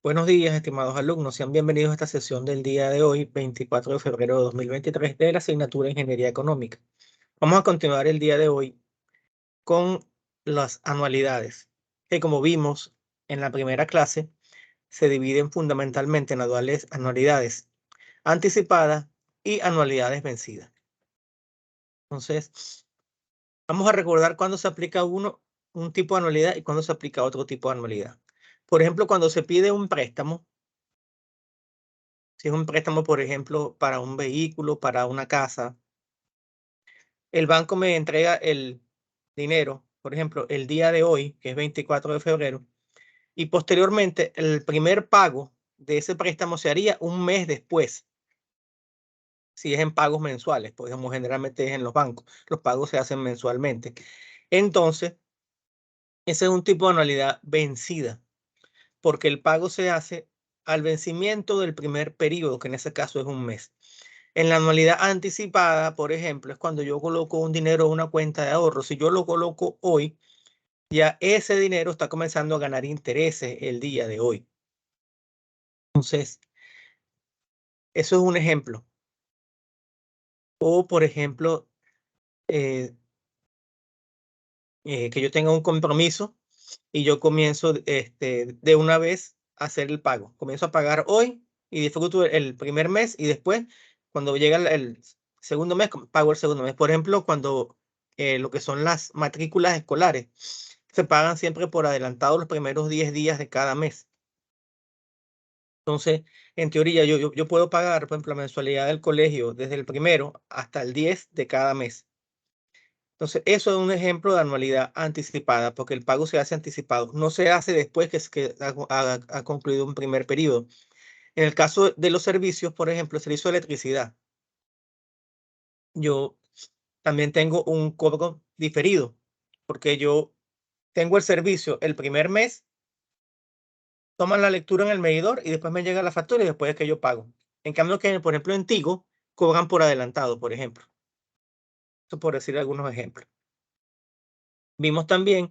Buenos días, estimados alumnos. Sean bienvenidos a esta sesión del día de hoy, 24 de febrero de 2023, de la asignatura de Ingeniería Económica. Vamos a continuar el día de hoy con las anualidades, que como vimos en la primera clase, se dividen fundamentalmente en anualidades anticipadas y anualidades vencidas. Entonces, vamos a recordar cuándo se aplica un tipo de anualidad y cuándo se aplica otro tipo de anualidad. Por ejemplo, cuando se pide un préstamo, si es un préstamo, por ejemplo, para un vehículo, para una casa, el banco me entrega el dinero, por ejemplo, el día de hoy, que es 24 de febrero, y posteriormente el primer pago de ese préstamo se haría un mes después, si es en pagos mensuales, pues como generalmente es en los bancos, los pagos se hacen mensualmente. Entonces, ese es un tipo de anualidad vencida, porque el pago se hace al vencimiento del primer periodo, que en ese caso es un mes. En la anualidad anticipada, por ejemplo, es cuando yo coloco un dinero en una cuenta de ahorro. Si yo lo coloco hoy, ya ese dinero está comenzando a ganar intereses el día de hoy. Entonces, eso es un ejemplo. O, por ejemplo, eh, que yo tenga un compromiso y yo comienzo de una vez a hacer el pago. Comienzo a pagar hoy y disfruto el primer mes y después, cuando llega el segundo mes, pago el segundo mes. Por ejemplo, cuando lo que son las matrículas escolares se pagan siempre por adelantado los primeros 10 días de cada mes. Entonces, en teoría, yo puedo pagar, por ejemplo, la mensualidad del colegio desde el primero hasta el 10 de cada mes. Entonces, eso es un ejemplo de anualidad anticipada, porque el pago se hace anticipado, no se hace después que ha concluido un primer periodo. En el caso de los servicios, por ejemplo, el servicio de electricidad, yo también tengo un cobro diferido, porque yo tengo el servicio el primer mes, toman la lectura en el medidor y después me llega la factura y después es que yo pago. En cambio que, por ejemplo, en Tigo, cobran por adelantado, por ejemplo. Eso por decir algunos ejemplos. Vimos también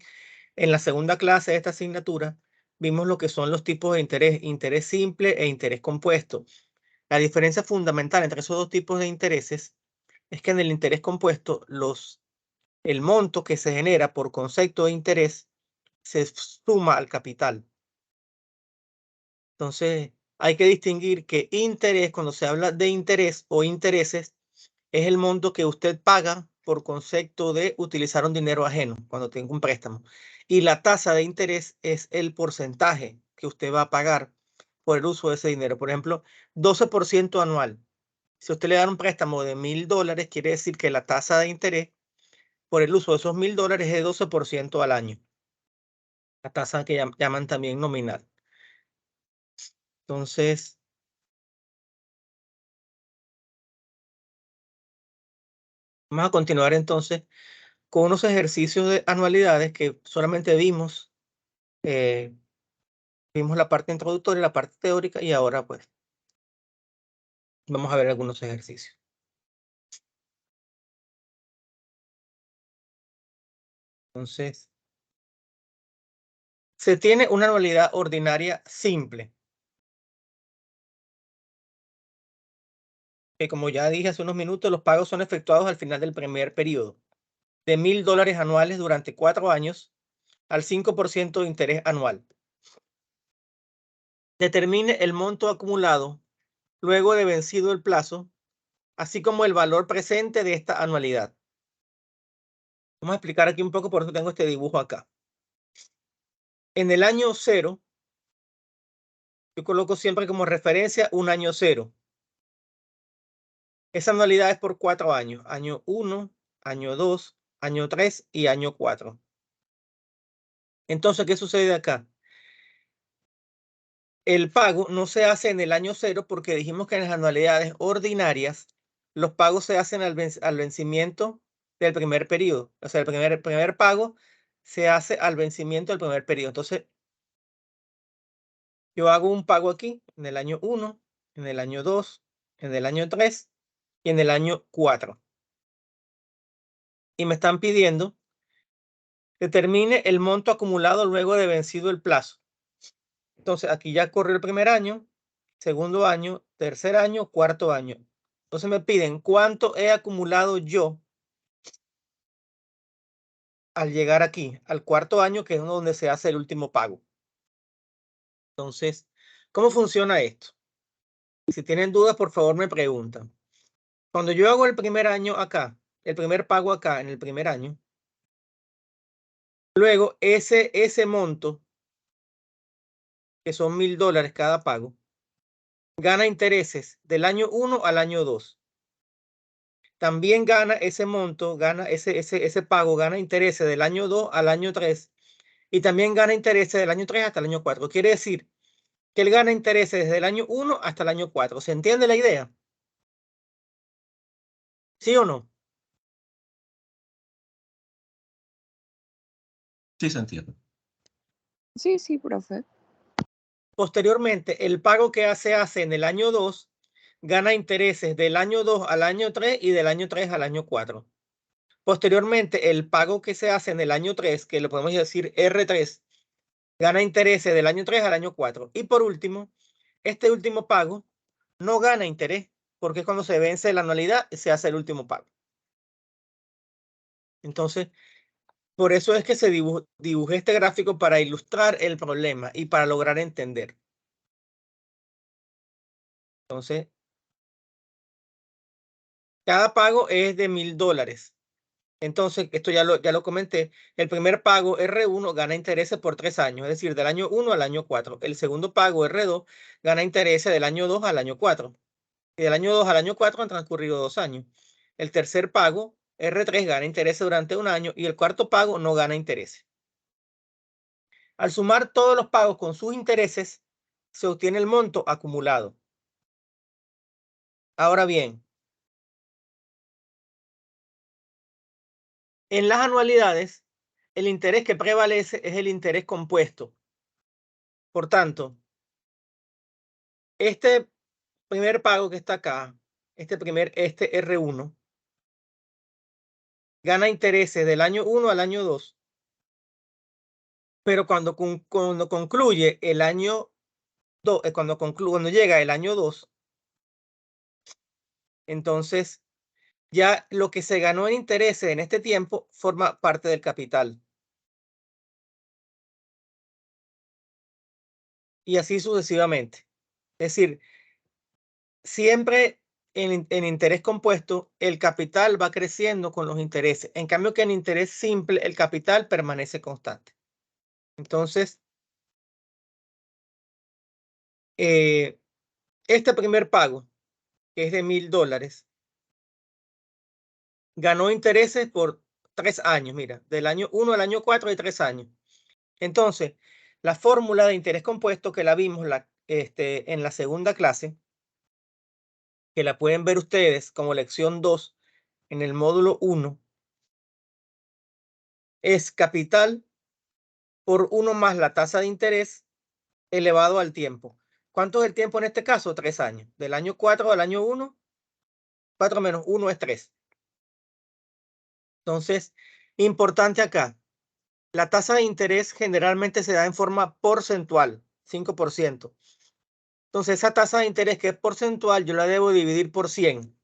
en la segunda clase de esta asignatura, vimos lo que son los tipos de interés, interés simple e interés compuesto. La diferencia fundamental entre esos dos tipos de intereses es que en el interés compuesto, el monto que se genera por concepto de interés se suma al capital. Entonces, hay que distinguir que interés, cuando se habla de interés o intereses, es el monto que usted paga por concepto de utilizar un dinero ajeno cuando tenga un préstamo. Y la tasa de interés es el porcentaje que usted va a pagar por el uso de ese dinero. Por ejemplo, 12% anual. Si usted le da un préstamo de $1000, quiere decir que la tasa de interés por el uso de esos $1000 es de 12% al año. La tasa que llaman también nominal. Entonces, vamos a continuar entonces con unos ejercicios de anualidades que solamente vimos la parte introductoria, la parte teórica y ahora pues vamos a ver algunos ejercicios. Entonces, se tiene una anualidad ordinaria simple, que como ya dije hace unos minutos, los pagos son efectuados al final del primer periodo, de $1000 anuales durante 4 años al 5% de interés anual. Determine el monto acumulado luego de vencido el plazo, así como el valor presente de esta anualidad. Vamos a explicar aquí un poco, por eso tengo este dibujo acá. En el año 0, yo coloco siempre como referencia un año 0. Esa anualidad es por 4 años. Año 1, año 2, año 3 y año 4. Entonces, ¿qué sucede acá? El pago no se hace en el año 0 porque dijimos que en las anualidades ordinarias los pagos se hacen al vencimiento del primer periodo. O sea, el primer pago se hace al vencimiento del primer periodo. Entonces, yo hago un pago aquí en el año 1, en el año 2, en el año 3 y en el año 4. Y me están pidiendo determine el monto acumulado luego de vencido el plazo. Entonces, aquí ya corrió el primer año, segundo año, tercer año, cuarto año. Entonces me piden cuánto he acumulado yo al llegar aquí, al cuarto año, que es donde se hace el último pago. Entonces, ¿cómo funciona esto? Si tienen dudas, por favor me preguntan. Cuando yo hago el primer año acá, el primer pago acá en el primer año, luego ese monto, que son $1000 cada pago, gana intereses del año 1 al año 2. También gana ese monto, gana ese pago, gana intereses del año 2 al año 3 y también gana intereses del año 3 hasta el año 4. Quiere decir que él gana intereses desde el año 1 hasta el año 4. ¿Se entiende la idea? ¿Sí o no? Sí, se entiende. Sí, sí, profe. Posteriormente, el pago que se hace en el año 2 gana intereses del año 2 al año 3 y del año 3 al año 4. Posteriormente, el pago que se hace en el año 3, que le podemos decir R3, gana intereses del año 3 al año 4. Y por último, este último pago no gana interés, porque es cuando se vence la anualidad y se hace el último pago. Entonces, por eso es que se dibujé este gráfico para ilustrar el problema y para lograr entender. Entonces, cada pago es de $1000. Entonces, esto ya lo comenté. El primer pago R1 gana intereses por 3 años, es decir, del año 1 al año 4. El segundo pago R2 gana intereses del año 2 al año 4. Y del año 2 al año 4 han transcurrido 2 años. El tercer pago R3 gana intereses durante 1 año y el cuarto pago no gana intereses. Al sumar todos los pagos con sus intereses, se obtiene el monto acumulado. Ahora bien, en las anualidades, el interés que prevalece es el interés compuesto. Por tanto, este primer pago que está acá, este R1, gana intereses del año 1 al año 2, pero cuando concluye el año 2, cuando llega el año 2, entonces ya lo que se ganó en intereses en este tiempo forma parte del capital. Y así sucesivamente. Es decir, siempre en interés compuesto, el capital va creciendo con los intereses. En cambio que en interés simple, el capital permanece constante. Entonces, este primer pago, que es de $1000, ganó intereses por 3 años. Mira, del año 1 al año 4 hay 3 años. Entonces, la fórmula de interés compuesto que la vimos en la segunda clase, que la pueden ver ustedes como lección 2 en el módulo 1, es capital por 1 más la tasa de interés elevado al tiempo. ¿Cuánto es el tiempo en este caso? 3 años. Del año 4 al año 1, 4 menos 1 es 3. Entonces, importante acá, la tasa de interés generalmente se da en forma porcentual, 5%. Entonces, esa tasa de interés que es porcentual, yo la debo dividir por 100.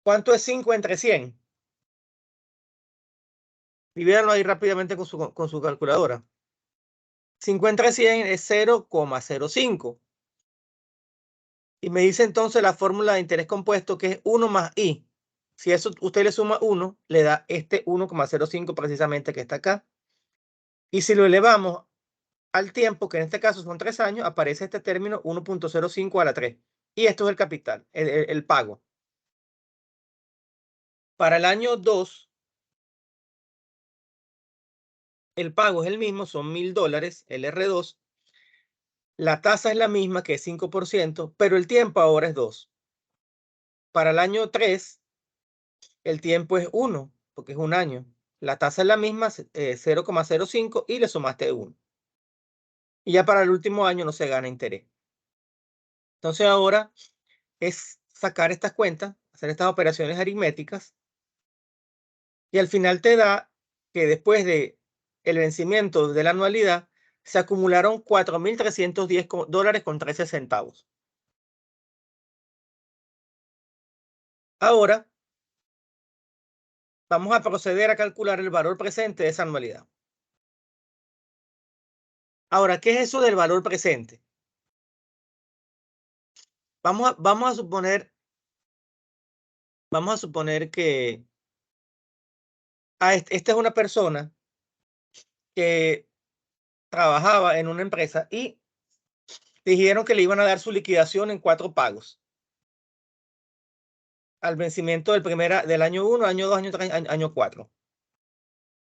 ¿Cuánto es 5 entre 100? Divídanlo ahí rápidamente con su calculadora. 5 entre 100 es 0,05. Y me dice entonces la fórmula de interés compuesto que es 1 más i. Si eso usted le suma 1, le da este 1,05 precisamente que está acá. Y si lo elevamos al tiempo, que en este caso son 3 años, aparece este término 1,05 a la 3. Y esto es el capital, el pago. Para el año 2, el pago es el mismo, son $1000, el R2. La tasa es la misma, que es 5%, pero el tiempo ahora es 2. Para el año 3, el tiempo es 1, porque es un año. La tasa es la misma, 0,05, y le sumaste 1. Y ya para el último año no se gana interés. Entonces ahora es sacar estas cuentas, hacer estas operaciones aritméticas, y al final te da que después de el vencimiento de la anualidad se acumularon $4.310 con 13 centavos. Ahora, vamos a proceder a calcular el valor presente de esa anualidad. Ahora, ¿qué es eso del valor presente? Vamos a suponer que esta es una persona que trabajaba en una empresa y dijeron que le iban a dar su liquidación en 4 pagos. Al vencimiento del año 1, año 2, año 3, año 4.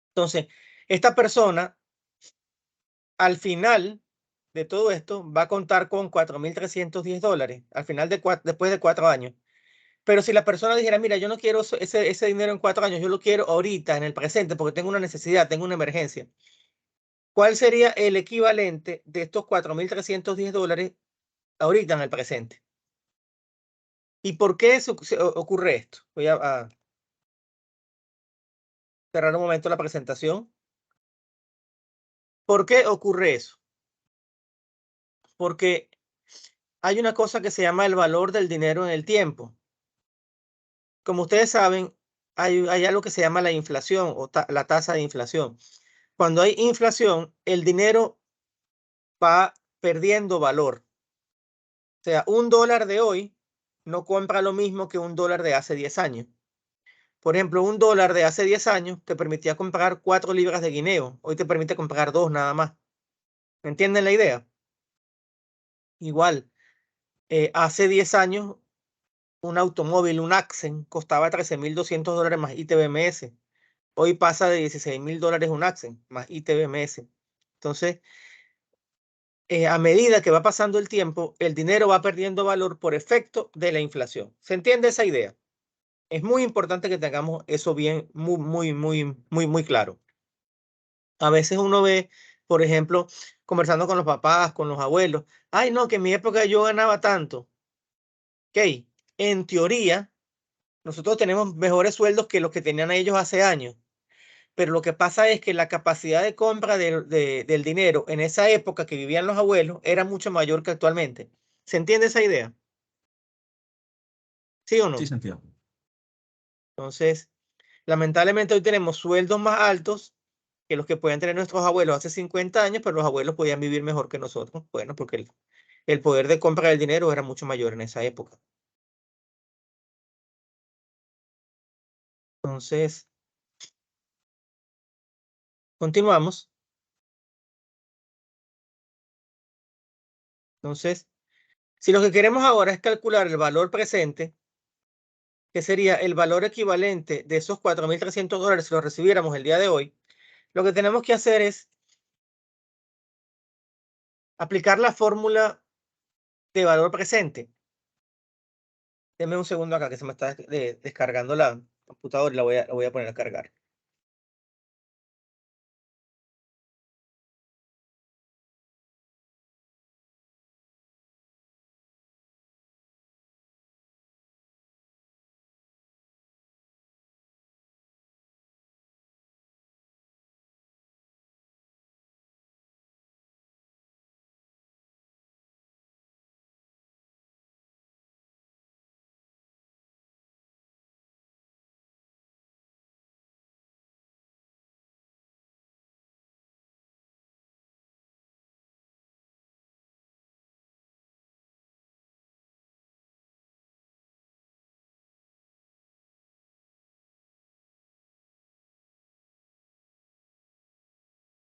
Entonces, esta persona, al final de todo esto, va a contar con $4.310 al final después de 4 años. Pero si la persona dijera, mira, yo no quiero ese dinero en 4 años, yo lo quiero ahorita, en el presente, porque tengo una necesidad, tengo una emergencia. ¿Cuál sería el equivalente de estos $4.310 ahorita en el presente? ¿Y por qué ocurre esto? Voy a cerrar un momento la presentación. ¿Por qué ocurre eso? Porque hay una cosa que se llama el valor del dinero en el tiempo. Como ustedes saben, hay algo que se llama la inflación o la tasa de inflación. Cuando hay inflación, el dinero va perdiendo valor. O sea, $1 de hoy no compra lo mismo que $1 de hace 10 años. Por ejemplo, $1 de hace 10 años te permitía comprar 4 libras de guineo. Hoy te permite comprar 2 nada más. ¿Me entienden la idea? Igual, hace 10 años un automóvil, un Accent, costaba $13.200 más ITBMS. Hoy pasa de $16.000 un Accent más ITBMS. Entonces, a medida que va pasando el tiempo, el dinero va perdiendo valor por efecto de la inflación. ¿Se entiende esa idea? Es muy importante que tengamos eso bien, muy claro. A veces uno ve, por ejemplo, conversando con los papás, con los abuelos, ay, no, que en mi época yo ganaba tanto. Ok, en teoría, nosotros tenemos mejores sueldos que los que tenían ellos hace años, pero lo que pasa es que la capacidad de compra del dinero en esa época que vivían los abuelos era mucho mayor que actualmente. ¿Se entiende esa idea? ¿Sí o Sí, no? Santiago. Entonces, lamentablemente hoy tenemos sueldos más altos que los que podían tener nuestros abuelos hace 50 años, pero los abuelos podían vivir mejor que nosotros. Bueno, porque el poder de compra del dinero era mucho mayor en esa época. Entonces, continuamos. Entonces, si lo que queremos ahora es calcular el valor presente, que sería el valor equivalente de esos $4.300 si los recibiéramos el día de hoy, lo que tenemos que hacer es aplicar la fórmula de valor presente. Deme un segundo acá que se me está descargando la computadora y la voy a poner a cargar.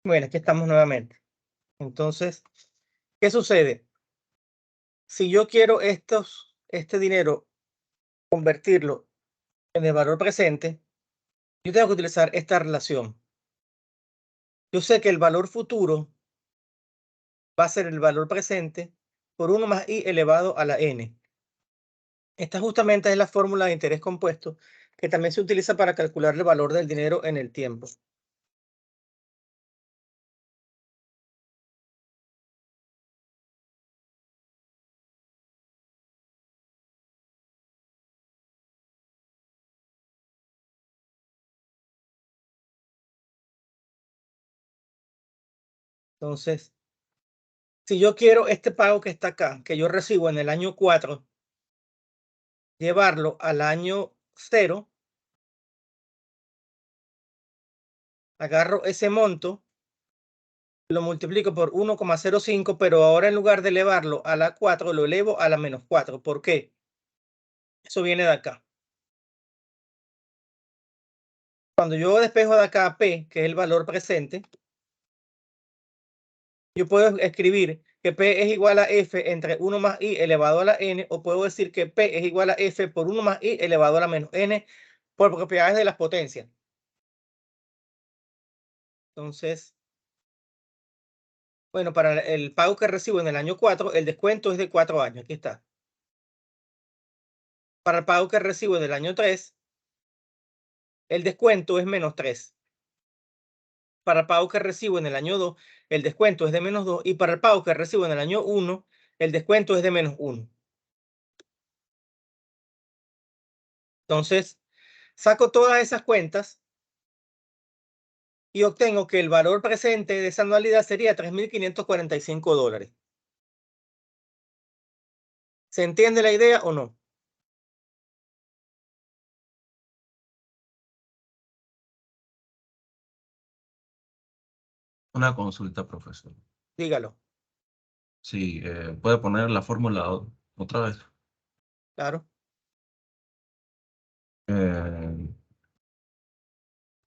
Bueno, aquí estamos nuevamente. Entonces, ¿qué sucede? Si yo quiero este dinero convertirlo en el valor presente, yo tengo que utilizar esta relación. Yo sé que el valor futuro va a ser el valor presente por 1 más i elevado a la n. Esta justamente es la fórmula de interés compuesto que también se utiliza para calcular el valor del dinero en el tiempo. Entonces, si yo quiero este pago que está acá, que yo recibo en el año 4, llevarlo al año 0, agarro ese monto, lo multiplico por 1,05, pero ahora en lugar de elevarlo a la 4, lo elevo a la -4. ¿Por qué? Eso viene de acá. Cuando yo despejo de acá P, que es el valor presente, yo puedo escribir que P es igual a F entre 1 más I elevado a la N, o puedo decir que P es igual a F por 1 más I elevado a la menos N por propiedades de las potencias. Entonces, bueno, para el pago que recibo en el año 4, el descuento es de 4 años. Aquí está. Para el pago que recibo en el año 3, el descuento es -3. Para el pago que recibo en el año 2, el descuento es de -2. Y para el pago que recibo en el año 1, el descuento es de -1. Entonces, saco todas esas cuentas y obtengo que el valor presente de esa anualidad sería $3,545. ¿Se entiende la idea o no? Una consulta, profesor. Dígalo. Sí, puede poner la fórmula otra vez. Claro. Eh,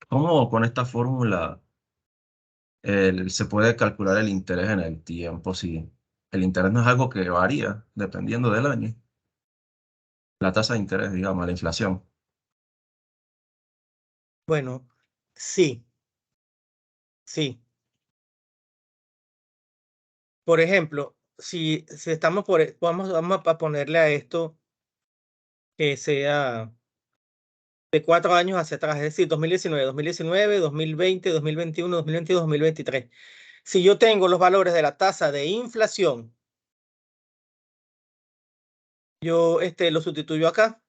¿Cómo con esta fórmula se puede calcular el interés en el tiempo? Si el interés no es algo que varía dependiendo del año. La tasa de interés, digamos, la inflación. Bueno, sí, sí. Por ejemplo, si estamos vamos a ponerle a esto que sea de 4 años hacia atrás, es decir, 2019, 2019, 2020, 2021, 2022, 2023. Si yo tengo los valores de la tasa de inflación, yo lo sustituyo acá.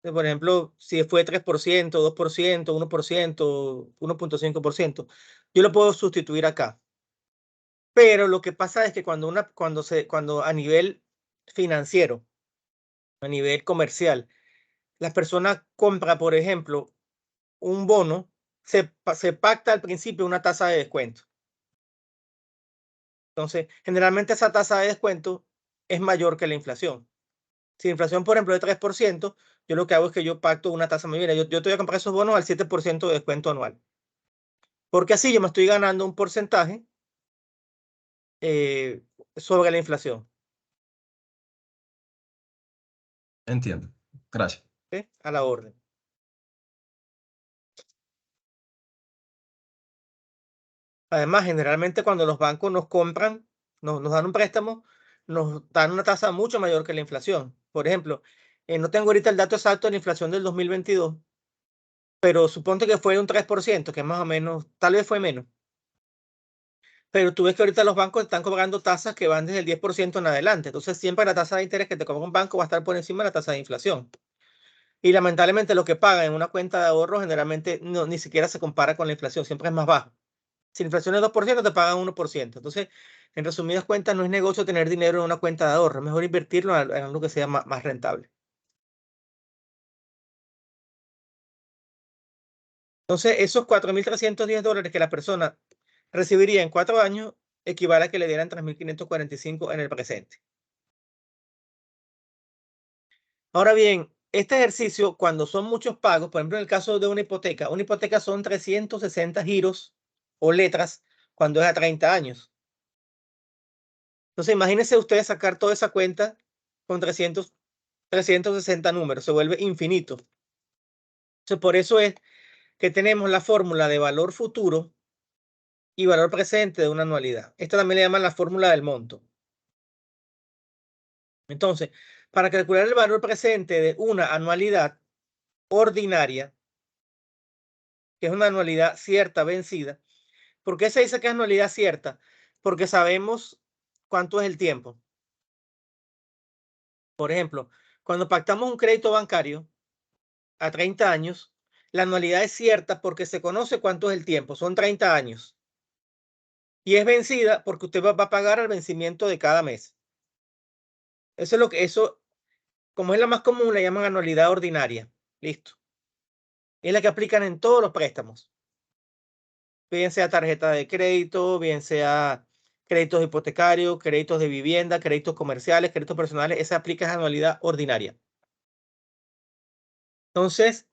Por ejemplo, si fue 3%, 2%, 1%, 1,5%, yo lo puedo sustituir acá. Pero lo que pasa es que cuando a nivel financiero, a nivel comercial, las personas compran, por ejemplo, un bono, se pacta al principio una tasa de descuento. Entonces, generalmente esa tasa de descuento es mayor que la inflación. Si la inflación, por ejemplo, es de 3%, yo lo que hago es que yo pacto una tasa muy bien. Yo te voy a comprar esos bonos al 7% de descuento anual. Porque así yo me estoy ganando un porcentaje eh, sobre la inflación. Entiendo. Gracias. ¿Ok? A la orden. Además, generalmente cuando los bancos nos compran, nos dan un préstamo, nos dan una tasa mucho mayor que la inflación. Por ejemplo, no tengo ahorita el dato exacto de la inflación del 2022, pero suponte que fue un 3%, que más o menos, tal vez fue menos. Pero tú ves que ahorita los bancos están cobrando tasas que van desde el 10% en adelante. Entonces, siempre la tasa de interés que te cobra un banco va a estar por encima de la tasa de inflación. Y lamentablemente lo que pagan en una cuenta de ahorro generalmente ni siquiera se compara con la inflación, siempre es más bajo. Si la inflación es 2%, te pagan 1%. Entonces, en resumidas cuentas, no es negocio tener dinero en una cuenta de ahorro. Es mejor invertirlo en algo que sea más rentable. Entonces, esos $4,310 que la persona recibiría en 4 años equivale a que le dieran 3,545 en el presente. Ahora bien, este ejercicio, cuando son muchos pagos, por ejemplo, en el caso de una hipoteca son 360 giros o letras cuando es a 30 años. Entonces, imagínense ustedes sacar toda esa cuenta con 360 números, se vuelve infinito. Entonces, por eso es que tenemos la fórmula de valor futuro y valor presente de una anualidad. Esta también le llaman la fórmula del monto. Entonces, para calcular el valor presente de una anualidad ordinaria, que es una anualidad cierta, vencida, ¿por qué se dice que es anualidad cierta? Porque sabemos cuánto es el tiempo. Por ejemplo, cuando pactamos un crédito bancario a 30 años, la anualidad es cierta porque se conoce cuánto es el tiempo, son 30 años. Y es vencida porque usted va a pagar al vencimiento de cada mes. Eso es lo que, como es la más común, la llaman anualidad ordinaria. Listo. Es la que aplican en todos los préstamos. Bien sea tarjeta de crédito, bien sea créditos hipotecarios, créditos de vivienda, créditos comerciales, créditos personales, esa aplica esa anualidad ordinaria. Entonces,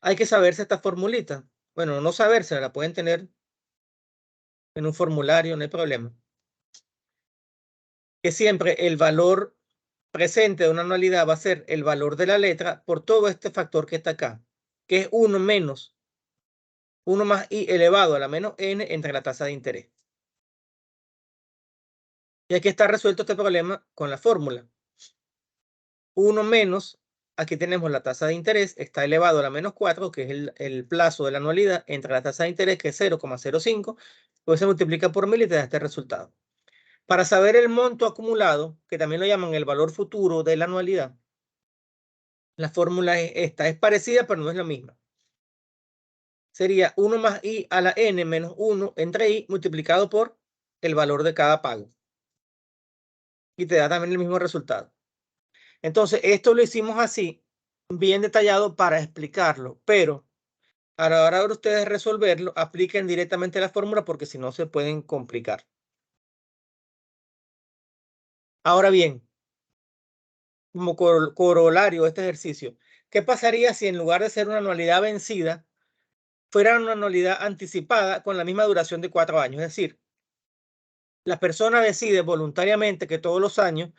hay que saberse esta formulita. Bueno, no saberse, la pueden tener en un formulario, no hay problema. Que siempre el valor presente de una anualidad va a ser el valor de la letra por todo este factor que está acá, que es 1 más i elevado a la menos n entre la tasa de interés. Y aquí está resuelto este problema con la fórmula. 1 menos, aquí tenemos la tasa de interés, está elevado a la menos 4, que es el plazo de la anualidad, entre la tasa de interés, que es 0,05, pues se multiplica por 1000 y te da este resultado. Para saber el monto acumulado, que también lo llaman el valor futuro de la anualidad, la fórmula es esta. Es parecida, pero no es la misma. Sería 1 más i a la n menos 1 entre i multiplicado por el valor de cada pago. Y te da también el mismo resultado. Entonces, esto lo hicimos así, bien detallado para explicarlo, pero a la hora de ustedes resolverlo, apliquen directamente la fórmula porque si no se pueden complicar. Ahora bien, como corolario de este ejercicio, ¿qué pasaría si en lugar de ser una anualidad vencida, fuera una anualidad anticipada con la misma duración de 4 años? Es decir, la persona decide voluntariamente que todos los años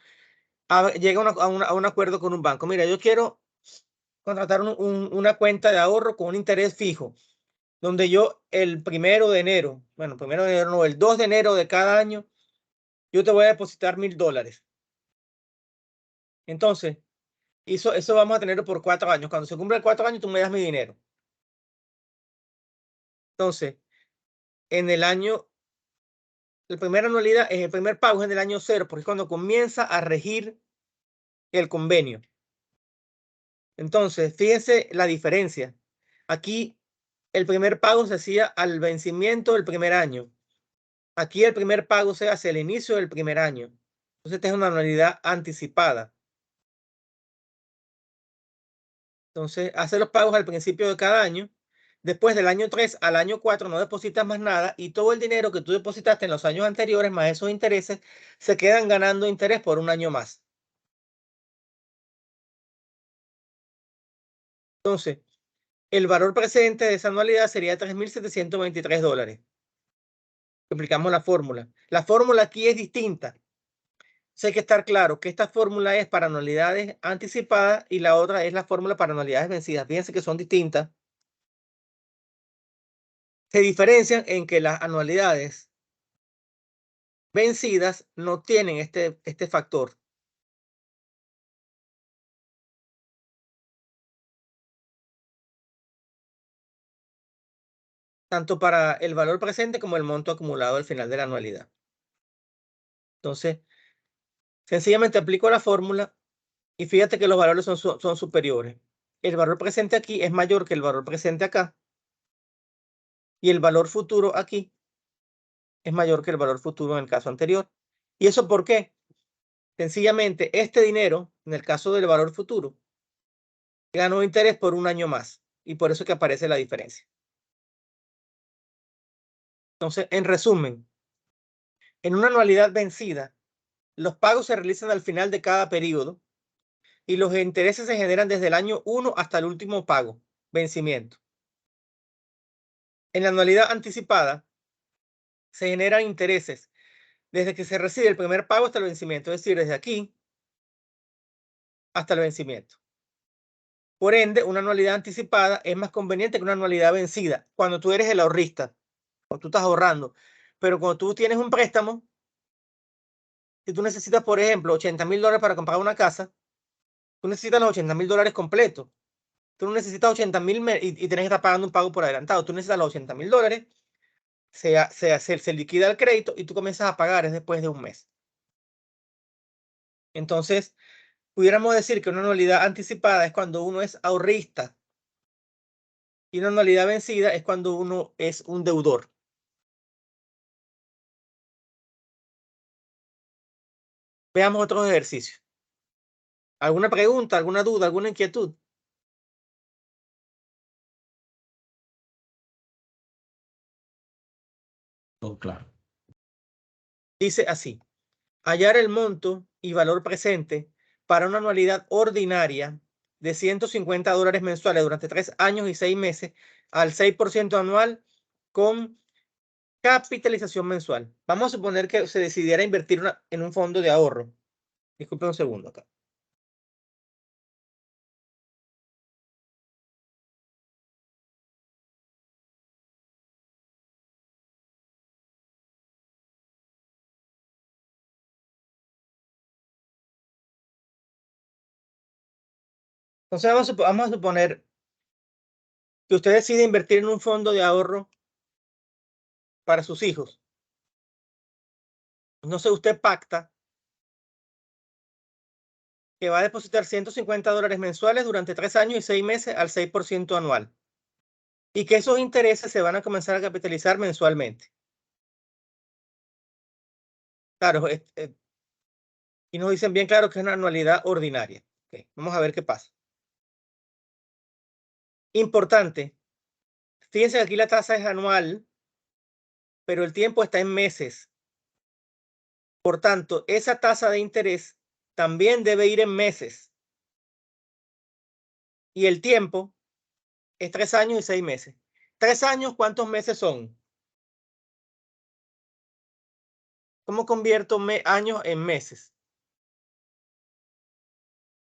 llega a un acuerdo con un banco. Mira, yo quiero contratar una cuenta de ahorro con un interés fijo, donde yo el 1 de enero, bueno, 1 de enero no, el 2 de enero de cada año, yo te voy a depositar $1000. Entonces, eso vamos a tenerlo por 4 años. Cuando se cumplan 4 años, tú me das mi dinero. Entonces, en el año, la primera anualidad, el primer pago es en el año 0, porque es cuando comienza a regir el convenio. Entonces, fíjense la diferencia. Aquí el primer pago se hacía al vencimiento del primer año. Aquí el primer pago se hace al inicio del primer año. Entonces, esta es una anualidad anticipada. Entonces, hace los pagos al principio de cada año. Después del año 3 al año 4 no depositas más nada y todo el dinero que tú depositaste en los años anteriores, más esos intereses, se quedan ganando interés por un año más. Entonces, el valor presente de esa anualidad sería $3723. Aplicamos la fórmula. La fórmula aquí es distinta. Hay que estar claro que esta fórmula es para anualidades anticipadas y la otra es la fórmula para anualidades vencidas. Fíjense que son distintas. Se diferencian en que las anualidades vencidas no tienen este factor. Tanto para el valor presente como el monto acumulado al final de la anualidad. Entonces, sencillamente aplico la fórmula y fíjate que los valores son superiores. El valor presente aquí es mayor que el valor presente acá. Y el valor futuro aquí es mayor que el valor futuro en el caso anterior. ¿Y eso por qué? Sencillamente, este dinero, en el caso del valor futuro, ganó interés por un año más. Y por eso que aparece la diferencia. Entonces, en resumen, en una anualidad vencida, los pagos se realizan al final de cada periodo y los intereses se generan desde el año 1 hasta el último pago, vencimiento. En la anualidad anticipada, se generan intereses desde que se recibe el primer pago hasta el vencimiento, es decir, desde aquí hasta el vencimiento. Por ende, una anualidad anticipada es más conveniente que una anualidad vencida cuando tú eres el ahorrista, cuando tú estás ahorrando. Pero cuando tú tienes un préstamo, si tú necesitas, por ejemplo, $80,000 para comprar una casa, tú necesitas los $80,000 completos. Tú no necesitas 80,000 y tienes que estar pagando un pago por adelantado. Tú necesitas los $80,000, se liquida el crédito y tú comienzas a pagar después de un mes. Entonces, pudiéramos decir que una anualidad anticipada es cuando uno es ahorrista Y una anualidad vencida es cuando uno es un deudor. Veamos otros ejercicios. ¿Alguna pregunta, alguna duda, alguna inquietud? Todo claro. Dice así: hallar el monto y valor presente para una anualidad ordinaria de $150 mensuales durante 3 años y 6 meses al 6% anual con capitalización mensual. Vamos a suponer que se decidiera invertir en un fondo de ahorro. Disculpe un segundo acá. Entonces vamos a suponer que usted decide invertir en un fondo de ahorro para sus hijos. No sé, usted pacta que va a depositar $150 mensuales durante 3 años y 6 meses al 6% anual. Y que esos intereses se van a comenzar a capitalizar mensualmente. Claro, y nos dicen bien claro que es una anualidad ordinaria. Okay, vamos a ver qué pasa. Importante, fíjense que aquí la tasa es anual, pero el tiempo está en meses. Por tanto, esa tasa de interés también debe ir en meses. Y el tiempo es 3 años y 6 meses. 3 años, ¿cuántos meses son? ¿Cómo convierto años en meses?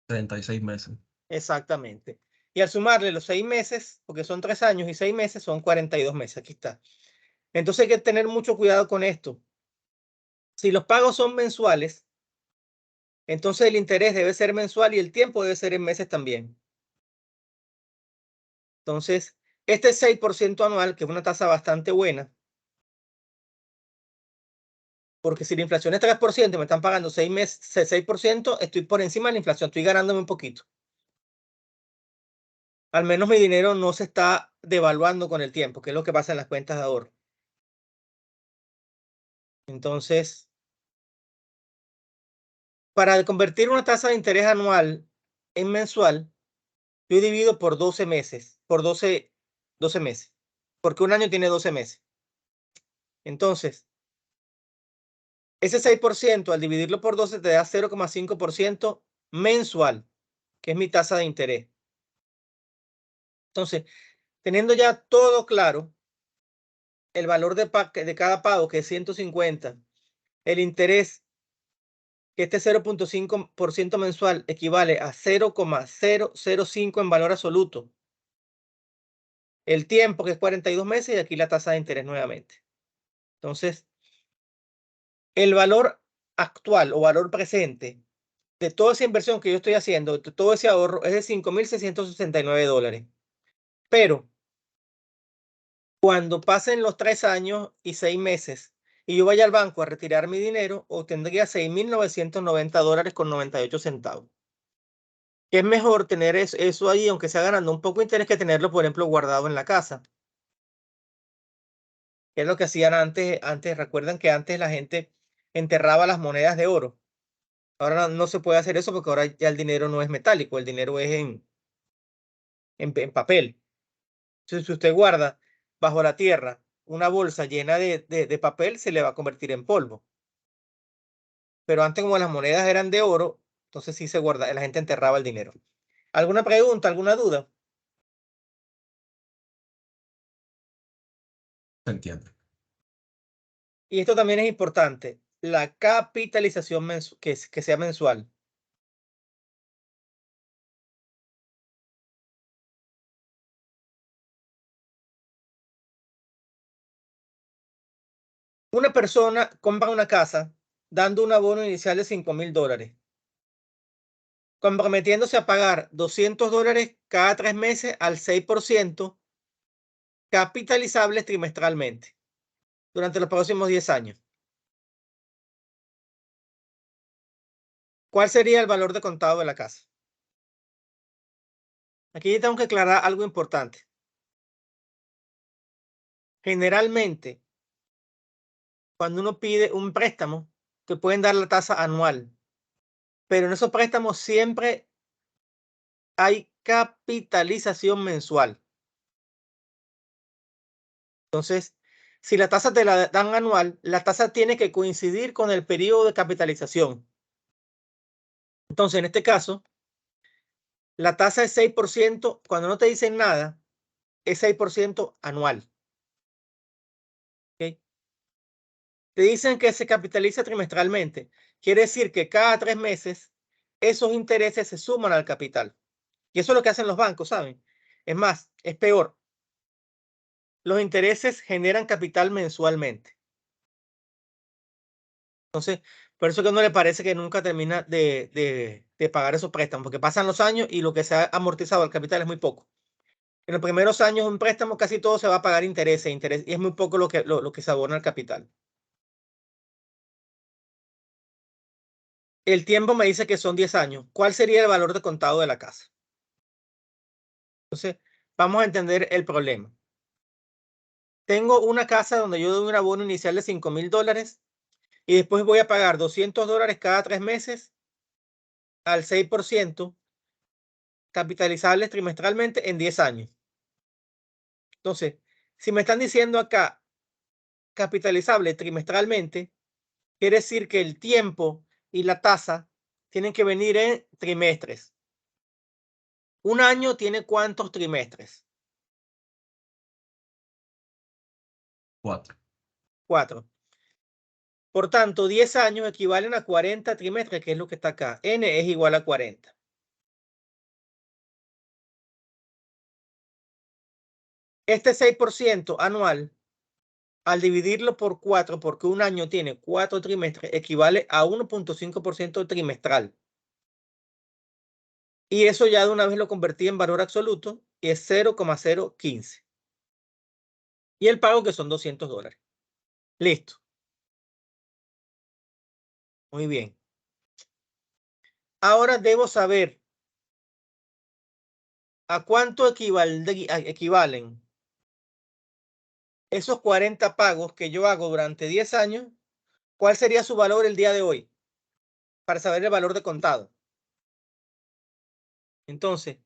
36 meses. Exactamente. Y al sumarle los 6 meses, porque son 3 años y 6 meses, son 42 meses. Aquí está. Entonces hay que tener mucho cuidado con esto. Si los pagos son mensuales, entonces el interés debe ser mensual y el tiempo debe ser en meses también. Entonces, este 6% anual, que es una tasa bastante buena, porque si la inflación es 3% y me están pagando 6 meses, 6%, estoy por encima de la inflación, estoy ganándome un poquito. Al menos mi dinero no se está devaluando con el tiempo, que es lo que pasa en las cuentas de ahorro. Entonces, para convertir una tasa de interés anual en mensual, yo divido por 12 meses, por 12 meses, porque un año tiene 12 meses. Entonces, ese 6% al dividirlo por 12 te da 0,5% mensual, que es mi tasa de interés. Entonces, teniendo ya todo claro, el valor de cada pago, que es 150, el interés, que este 0,5% mensual equivale a 0,005 en valor absoluto. El tiempo, que es 42 meses, y aquí la tasa de interés nuevamente. Entonces, el valor actual o valor presente de toda esa inversión que yo estoy haciendo, de todo ese ahorro, es de $5,669. Pero cuando pasen los 3 años y 6 meses y yo vaya al banco a retirar mi dinero, obtendría $6,990 con 98 centavos. Que es mejor tener eso ahí, aunque sea ganando un poco de interés, que tenerlo, por ejemplo, guardado en la casa. Que es lo que hacían antes. Recuerdan que antes la gente enterraba las monedas de oro. Ahora no se puede hacer eso porque ahora ya el dinero no es metálico, el dinero es en papel. Entonces, si usted guarda bajo la tierra una bolsa llena de papel, se le va a convertir en polvo. Pero antes, como las monedas eran de oro, entonces sí se guarda, la gente enterraba el dinero. ¿Alguna pregunta, alguna duda? Se entiende. Y esto también es importante, la capitalización que sea mensual. Una persona compra una casa dando un abono inicial de $5,000, comprometiéndose a pagar $200 cada 3 meses al 6%, capitalizables trimestralmente durante los próximos 10 años. ¿Cuál sería el valor de contado de la casa? Aquí tengo que aclarar algo importante. generalmente, cuando uno pide un préstamo, te pueden dar la tasa anual, pero en esos préstamos siempre hay capitalización mensual. Entonces, si la tasa te la dan anual, la tasa tiene que coincidir con el periodo de capitalización. Entonces, en este caso, la tasa es 6%. Cuando no te dicen nada, es 6% anual. ¿Okay? Te dicen que se capitaliza trimestralmente. Quiere decir que cada 3 meses esos intereses se suman al capital. Y eso es lo que hacen los bancos, ¿saben? Es más, es peor. Los intereses generan capital mensualmente. Entonces, por eso que a uno le parece que nunca termina de pagar esos préstamos, porque pasan los años y lo que se ha amortizado al capital es muy poco. En los primeros años un préstamo casi todo se va a pagar interés, y es muy poco lo que se abona al capital. El tiempo me dice que son 10 años. ¿Cuál sería el valor de contado de la casa? Entonces, vamos a entender el problema. Tengo una casa donde yo doy un abono inicial de $5,000 y después voy a pagar $200 cada 3 meses al 6%, capitalizables trimestralmente en 10 años. Entonces, si me están diciendo acá capitalizable trimestralmente, quiere decir que el tiempo y la tasa tienen que venir en trimestres. ¿Un año tiene cuántos trimestres? 4. 4. Por tanto, 10 años equivalen a 40 trimestres, que es lo que está acá. N es igual a 40. Este 6% anual, al dividirlo por 4, porque un año tiene 4 trimestres, equivale a 1.5% trimestral. Y eso ya de una vez lo convertí en valor absoluto y es 0,015. Y el pago que son $200. Listo. Muy bien. Ahora debo saber a cuánto equivalen esos 40 pagos que yo hago durante 10 años. ¿Cuál sería su valor el día de hoy? Para saber el valor de contado. Entonces,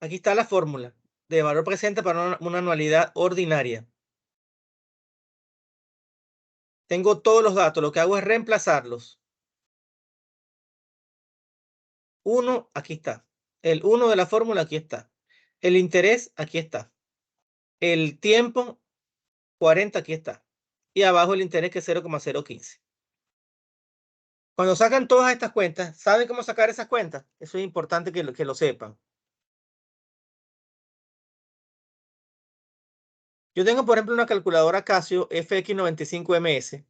aquí está la fórmula de valor presente para una anualidad ordinaria. Tengo todos los datos, lo que hago es reemplazarlos. 1, aquí está. El 1 de la fórmula, aquí está. El interés, aquí está. El tiempo, 40, aquí está. Y abajo el interés, que es 0,015. Cuando sacan todas estas cuentas, ¿saben cómo sacar esas cuentas? Eso es importante que lo sepan. Yo tengo, por ejemplo, una calculadora Casio FX95MS.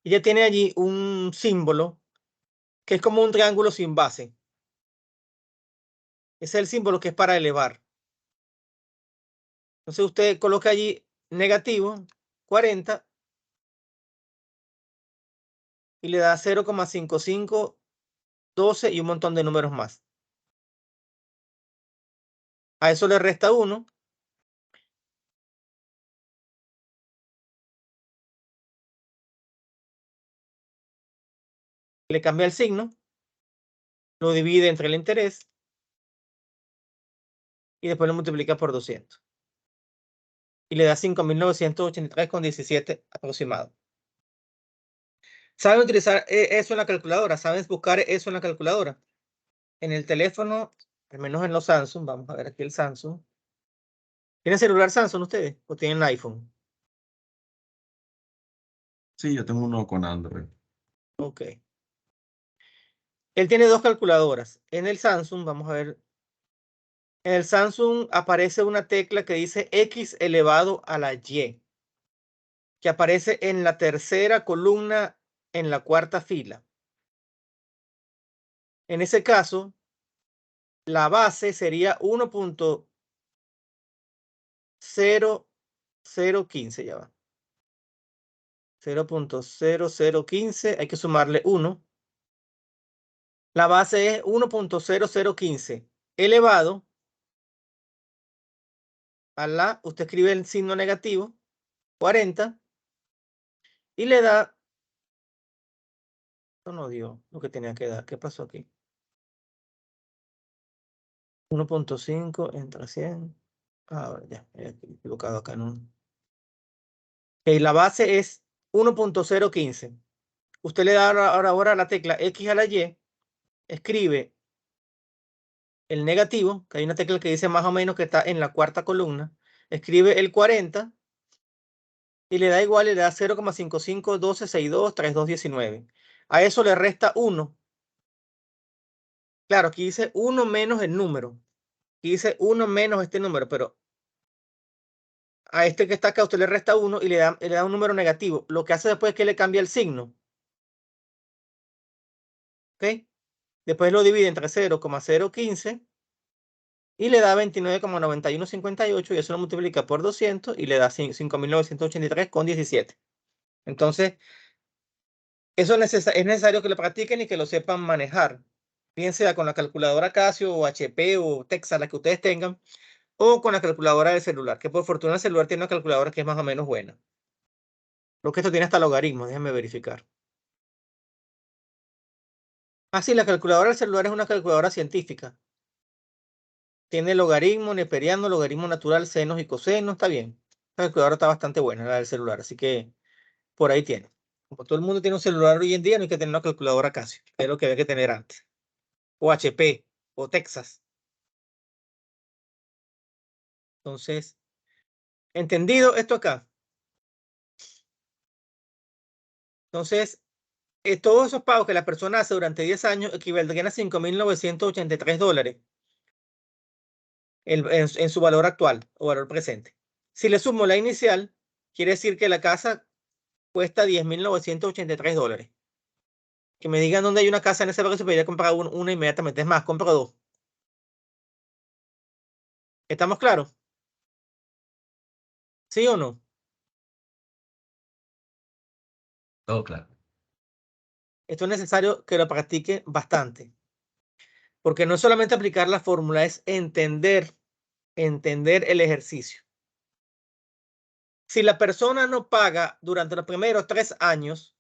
Ella tiene allí un símbolo que es como un triángulo sin base. Ese es el símbolo que es para elevar. Entonces usted coloca allí negativo, 40, y le da 0,55, 12 y un montón de números más. A eso le resta 1. Le cambia el signo, lo divide entre el interés y después lo multiplica por 200. Y le da 5.983,17 aproximado. ¿Saben utilizar eso en la calculadora? ¿Saben buscar eso en la calculadora? En el teléfono, al menos en los Samsung, vamos a ver aquí el Samsung. ¿Tienen celular Samsung ustedes o tienen iPhone? Sí, yo tengo uno con Android. Ok. Él tiene dos calculadoras. En el Samsung, vamos a ver. En el Samsung aparece una tecla que dice X elevado a la Y, que aparece en la tercera columna en la cuarta fila. En ese caso, la base sería 1.0015, ya va. 0.0015, hay que sumarle 1. La base es 1.0015 elevado usted escribe el signo negativo, 40, y le da, esto no dio lo que tenía que dar. ¿Qué pasó aquí? 1.5 entre 100. Ah, ya, he equivocado acá, ¿no? Ok, la base es 1.015. Usted le da ahora la tecla X a la Y, escribe el negativo, que hay una tecla que dice más o menos que está en la cuarta columna, escribe el 40 y le da igual, y le da 0,5512623219. A eso le resta 1. Claro, aquí dice 1 menos el número. Aquí dice 1 menos este número, pero a este que está acá usted le resta 1 y le da un número negativo. Lo que hace después es que le cambia el signo. ¿Ok? Después lo divide entre 0,015 y le da 29,9158 y eso lo multiplica por 200 y le da 5.983,17. Entonces, eso es necesario que lo practiquen y que lo sepan manejar. Bien sea con la calculadora Casio o HP o Texas, la que ustedes tengan, o con la calculadora del celular, que por fortuna el celular tiene una calculadora que es más o menos buena. Creo que esto tiene hasta logaritmos, déjenme verificar. Ah, sí, la calculadora del celular es una calculadora científica. Tiene logaritmo, neperiano, logaritmo natural, senos y cosenos, está bien. La calculadora está bastante buena, la del celular, así que por ahí tiene. Como todo el mundo tiene un celular hoy en día, no hay que tener una calculadora Casio, que es lo que había que tener antes. O HP, o Texas. Entonces, ¿entendido esto acá? Entonces, todos esos pagos que la persona hace durante 10 años equivaldrían a $5.983 en su valor actual o valor presente. Si le sumo la inicial, quiere decir que la casa cuesta $10.983. Que me digan dónde hay una casa en ese precio, podría comprar una inmediatamente. Es más, compro dos. ¿Estamos claros? ¿Sí o no? Todo claro. Esto es necesario que lo practique bastante. Porque no es solamente aplicar la fórmula, es entender el ejercicio. Si la persona no paga durante los primeros 3 años,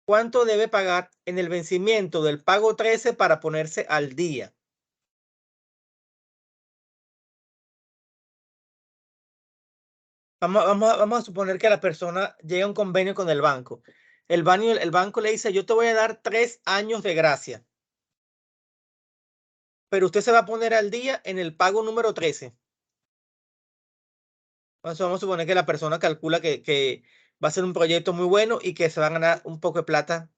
¿cuánto debe pagar en el vencimiento del pago 13 para ponerse al día? Vamos a suponer que la persona llega a un convenio con el banco. El banco le dice, yo te voy a dar 3 años de gracia, pero usted se va a poner al día en el pago número 13. Entonces vamos a suponer que la persona calcula que va a ser un proyecto muy bueno y que se va a ganar un poco de plata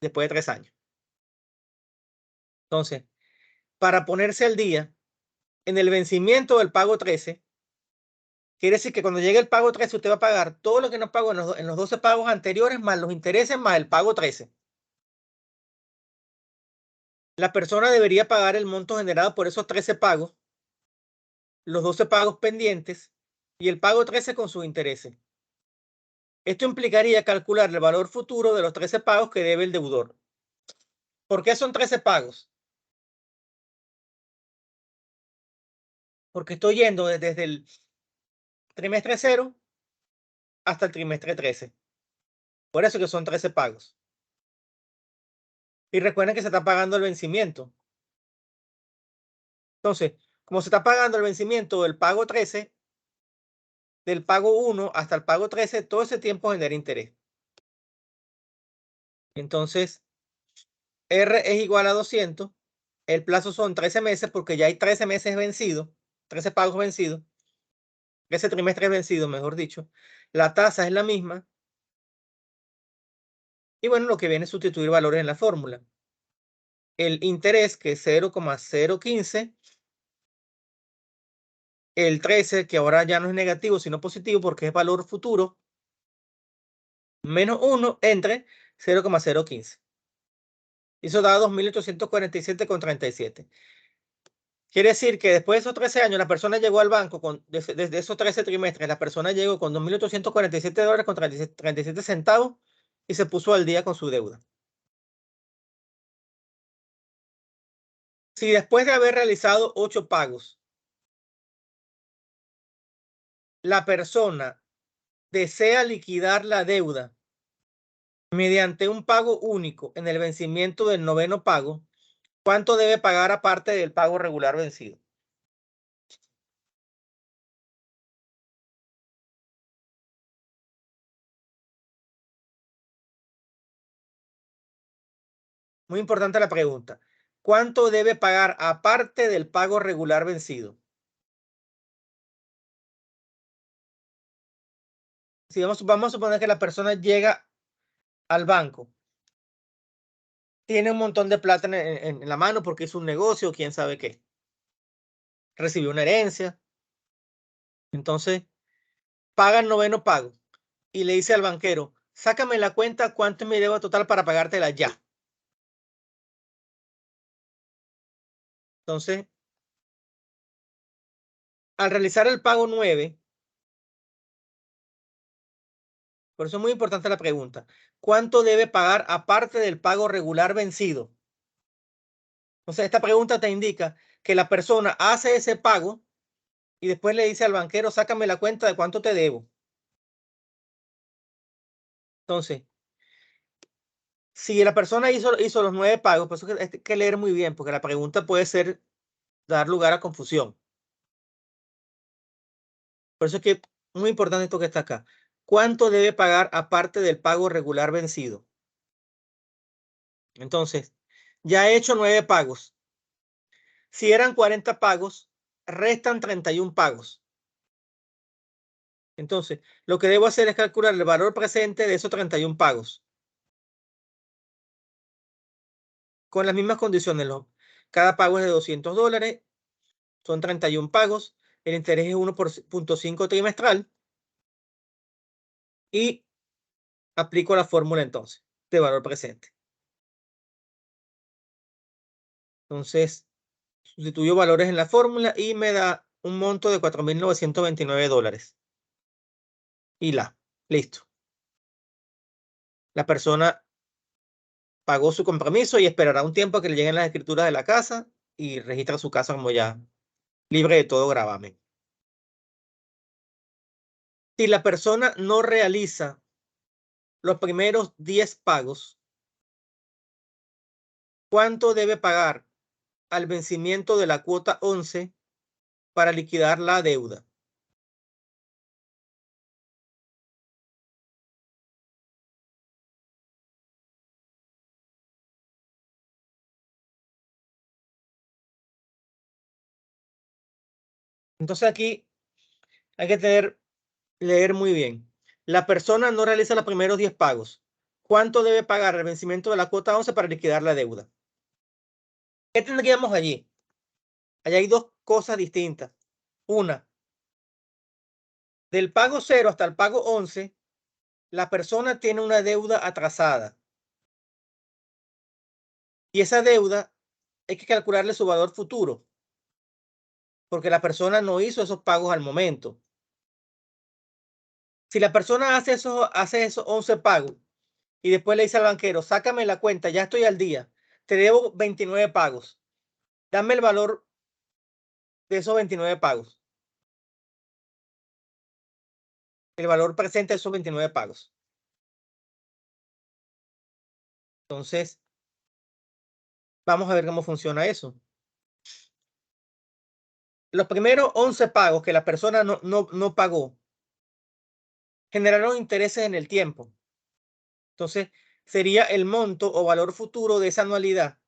después de 3 años. Entonces, para ponerse al día en el vencimiento del pago 13, quiere decir que cuando llegue el pago 13, usted va a pagar todo lo que no pagó en los 12 pagos anteriores, más los intereses, más el pago 13. La persona debería pagar el monto generado por esos 13 pagos, los 12 pagos pendientes y el pago 13 con sus intereses. Esto implicaría calcular el valor futuro de los 13 pagos que debe el deudor. ¿Por qué son 13 pagos? Porque estoy yendo desde el trimestre 0 hasta el trimestre 13. Por eso que son 13 pagos. Y recuerden que se está pagando el vencimiento. Entonces, como se está pagando el vencimiento del pago 13, del pago 1 hasta el pago 13, todo ese tiempo genera interés. Entonces, R es igual a 200. El plazo son 13 meses porque ya hay 13 meses vencidos, 13 pagos vencidos, 13 trimestres vencidos, mejor dicho. La tasa es la misma. Y bueno, lo que viene es sustituir valores en la fórmula. El interés, que es 0,015. El 13, que ahora ya no es negativo, sino positivo porque es valor futuro, menos 1 entre 0,015. Eso da 2.847,37. Quiere decir que después de esos 13 años, la persona llegó al banco desde esos 13 trimestres, la persona llegó con $2.847 con 37 centavos y se puso al día con su deuda. Si después de haber realizado 8 pagos, la persona desea liquidar la deuda mediante un pago único en el vencimiento del 9º pago, ¿cuánto debe pagar aparte del pago regular vencido? Muy importante la pregunta. ¿Cuánto debe pagar aparte del pago regular vencido? Si vamos a suponer que la persona llega al banco, tiene un montón de plata en la mano porque hizo un negocio, quién sabe qué. Recibió una herencia. Entonces, paga el 9º pago y le dice al banquero, sácame la cuenta, cuánto es mi deuda total para pagártela ya. Entonces, al realizar el pago 9, por eso es muy importante la pregunta, ¿cuánto debe pagar aparte del pago regular vencido? Entonces, esta pregunta te indica que la persona hace ese pago y después le dice al banquero, sácame la cuenta de cuánto te debo. Entonces, si la persona hizo los 9 pagos, por eso hay que leer muy bien, porque la pregunta puede dar lugar a confusión. Por eso es que muy importante esto que está acá. ¿Cuánto debe pagar aparte del pago regular vencido? Entonces, ya he hecho 9 pagos. Si eran 40 pagos, restan 31 pagos. Entonces, lo que debo hacer es calcular el valor presente de esos 31 pagos. Con las mismas condiciones. Cada pago es de $200. Son 31 pagos. El interés es 1.5 trimestral. Y aplico la fórmula entonces de valor presente. Entonces, sustituyo valores en la fórmula y me da un monto de $4.929. Y listo. La persona pagó su compromiso y esperará un tiempo a que le lleguen las escrituras de la casa y registra su casa como ya libre de todo gravamen. Si la persona no realiza los primeros 10 pagos, ¿cuánto debe pagar al vencimiento de la cuota 11 para liquidar la deuda? Entonces aquí hay que leer muy bien. La persona no realiza los primeros 10 pagos. ¿Cuánto debe pagar al vencimiento de la cuota 11 para liquidar la deuda? ¿Qué tendríamos allí? Allí hay dos cosas distintas. Una, del pago 0 hasta el pago 11, la persona tiene una deuda atrasada. Y esa deuda hay que calcularle su valor futuro, porque la persona no hizo esos pagos al momento. Si la persona hace esos 11 pagos y después le dice al banquero, sácame la cuenta, ya estoy al día, te debo 29 pagos, dame el valor de esos 29 pagos, el valor presente de esos 29 pagos. Entonces, vamos a ver cómo funciona eso. Los primeros 11 pagos que la persona no pagó generaron intereses en el tiempo. Entonces, sería el monto o valor futuro de esa anualidad,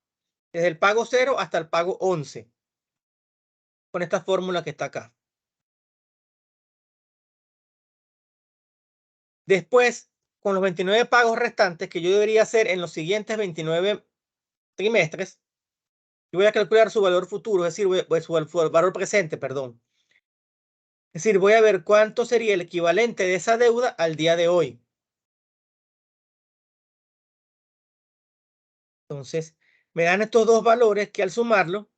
desde el pago 0 hasta el pago 11, con esta fórmula que está acá. Después, con los 29 pagos restantes que yo debería hacer en los siguientes 29 trimestres, yo voy a calcular su valor futuro, es decir, su valor presente, perdón. Es decir, voy a ver cuánto sería el equivalente de esa deuda al día de hoy. Entonces, me dan estos dos valores que al sumarlo,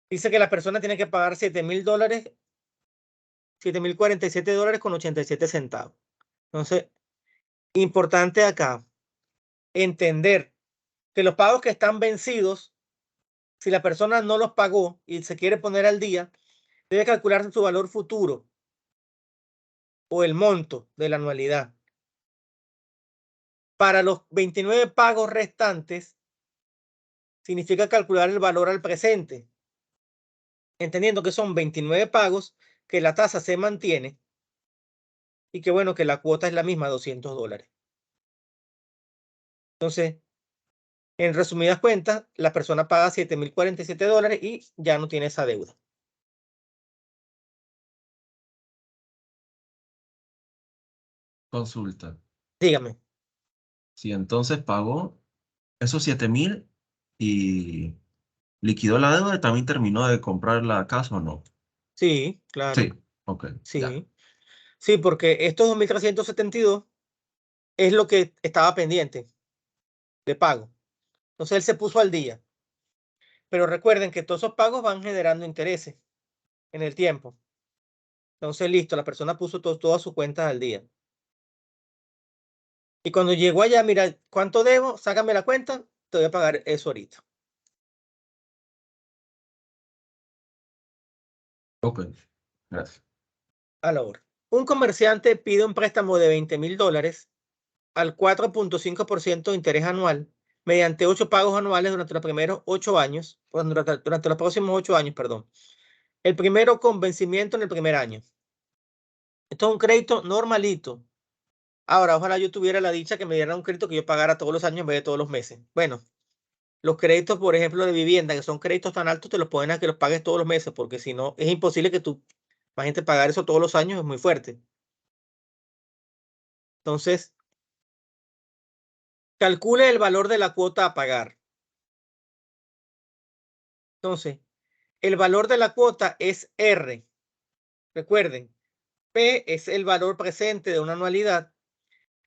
dice que la persona tiene que pagar $7.000, $7.047.87. Entonces, importante acá entender que los pagos que están vencidos, si la persona no los pagó y se quiere poner al día, debe calcularse su valor futuro. o el monto de la anualidad. Para los 29 pagos restantes, significa calcular el valor al presente, entendiendo que son 29 pagos, que la tasa se mantiene y que bueno, que la cuota es la misma, $200. Entonces, en resumidas cuentas, la persona paga $7,047 y ya no tiene esa deuda. Consulta. Dígame. Si entonces pagó esos 7.000 y liquidó la deuda y también terminó de comprar la casa o no. Sí, claro. Sí, ok, ya. Sí. Sí, porque estos 2.372 es lo que estaba pendiente de pago. Entonces él se puso al día. Pero recuerden que todos esos pagos van generando intereses en el tiempo. Entonces, listo, la persona puso todas sus cuentas al día. Y cuando llegó allá, mira, ¿cuánto debo? Sácame la cuenta, te voy a pagar eso ahorita. Ok, gracias. A la hora. Un comerciante pide un préstamo de $20,000 al 4.5% de interés anual mediante 8 pagos anuales durante los primeros 8 años, durante los próximos 8 años, perdón. El primero con vencimiento en el primer año. Esto es un crédito normalito. Ahora, ojalá yo tuviera la dicha que me dieran un crédito que yo pagara todos los años en vez de todos los meses. Bueno, los créditos, por ejemplo, de vivienda, que son créditos tan altos, te los ponen a que los pagues todos los meses, porque si no, es imposible que tú, imagínate, pagar eso todos los años, es muy fuerte. Entonces, calcule el valor de la cuota a pagar. Entonces, el valor de la cuota es R. Recuerden, P es el valor presente de una anualidad,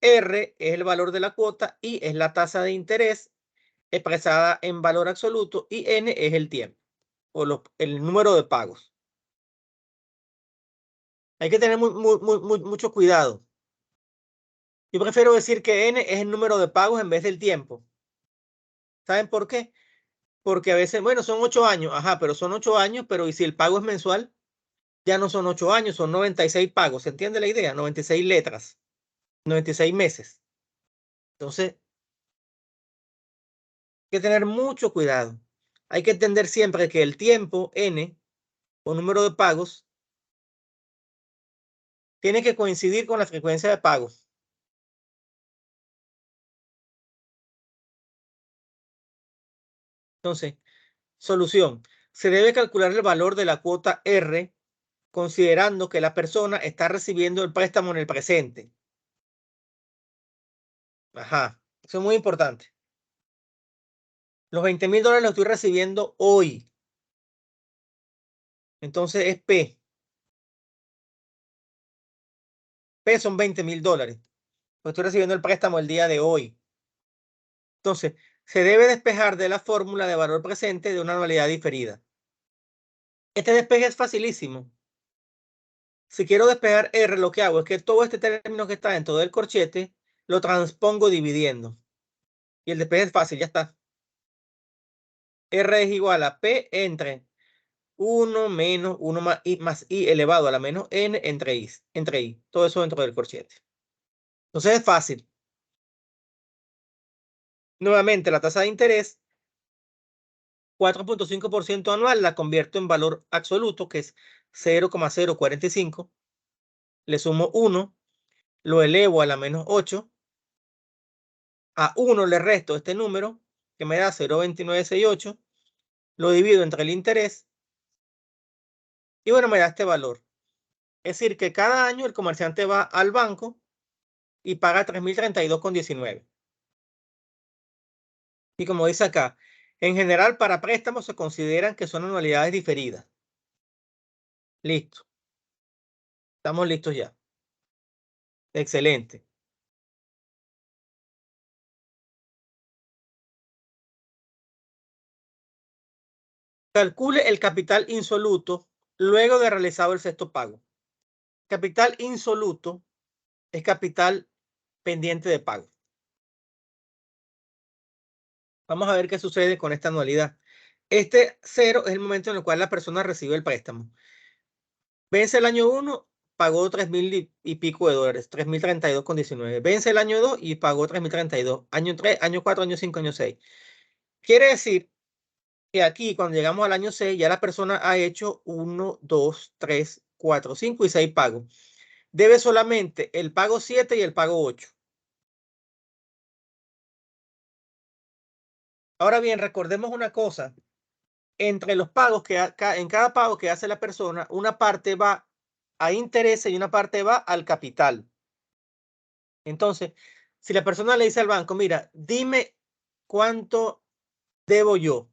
R es el valor de la cuota, I es la tasa de interés expresada en valor absoluto y N es el tiempo o el número de pagos. Hay que tener mucho cuidado. Yo prefiero decir que N es el número de pagos en vez del tiempo. ¿Saben por qué? Porque a veces, bueno, son 8 años, ajá, pero son 8 años, pero ¿y si el pago es mensual? Ya no son 8 años, son 96 pagos. ¿Se entiende la idea? 96 letras, 96 meses. Entonces, hay que tener mucho cuidado. Hay que entender siempre que el tiempo, N, o número de pagos, tiene que coincidir con la frecuencia de pagos. Entonces, solución. Se debe calcular el valor de la cuota R considerando que la persona está recibiendo el préstamo en el presente. Ajá, eso es muy importante. Los $20,000 los estoy recibiendo hoy. Entonces es P. P son $20,000. Pues estoy recibiendo el préstamo el día de hoy. Entonces, se debe despejar de la fórmula de valor presente de una anualidad diferida. Este despeje es facilísimo. Si quiero despejar R, lo que hago es que todo este término que está dentro del corchete lo transpongo dividiendo. Y el despeje es fácil, ya está. R es igual a P entre 1 menos 1 más I elevado a la menos N entre I. Todo eso dentro del corchete. Entonces es fácil. Nuevamente, la tasa de interés, 4.5% anual, la convierto en valor absoluto, que es 0,045. Le sumo 1, lo elevo a la menos 8. A 1 le resto este número, que me da 0,2968. Lo divido entre el interés. Y bueno, me da este valor. Es decir, que cada año el comerciante va al banco y paga 3.032,19. Y como dice acá, en general para préstamos se consideran que son anualidades diferidas. Listo. Estamos listos ya. Excelente. Calcule el capital insoluto luego de realizado el sexto pago. Capital insoluto es capital pendiente de pago. Vamos a ver qué sucede con esta anualidad. Este 0 es el momento en el cual la persona recibe el préstamo. Vence el año 1, pagó 3.000 y pico de dólares, 3.032,19. Vence el año 2 y pagó 3.032. Año 3, año 4, año 5, año 6. Quiere decir que aquí, cuando llegamos al año 6, ya la persona ha hecho 1, 2, 3, 4, 5 y 6 pagos. Debe solamente el pago 7 y el pago 8. Ahora bien, recordemos una cosa. Entre los pagos en cada pago que hace la persona, una parte va a intereses y una parte va al capital. Entonces, si la persona le dice al banco, mira, dime cuánto debo yo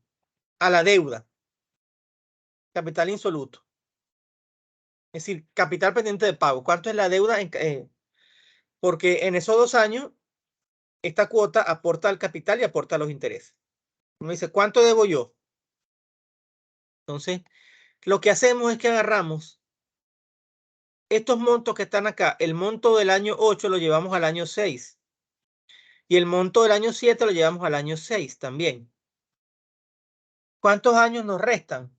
a la deuda, capital insoluto. Es decir, capital pendiente de pago. ¿Cuánto es la deuda? Porque en esos 2 años, esta cuota aporta al capital y aporta a los intereses. Uno dice, ¿cuánto debo yo? Entonces, lo que hacemos es que agarramos estos montos que están acá. El monto del año 8 lo llevamos al año 6. Y el monto del año 7 lo llevamos al año 6 también. ¿Cuántos años nos restan?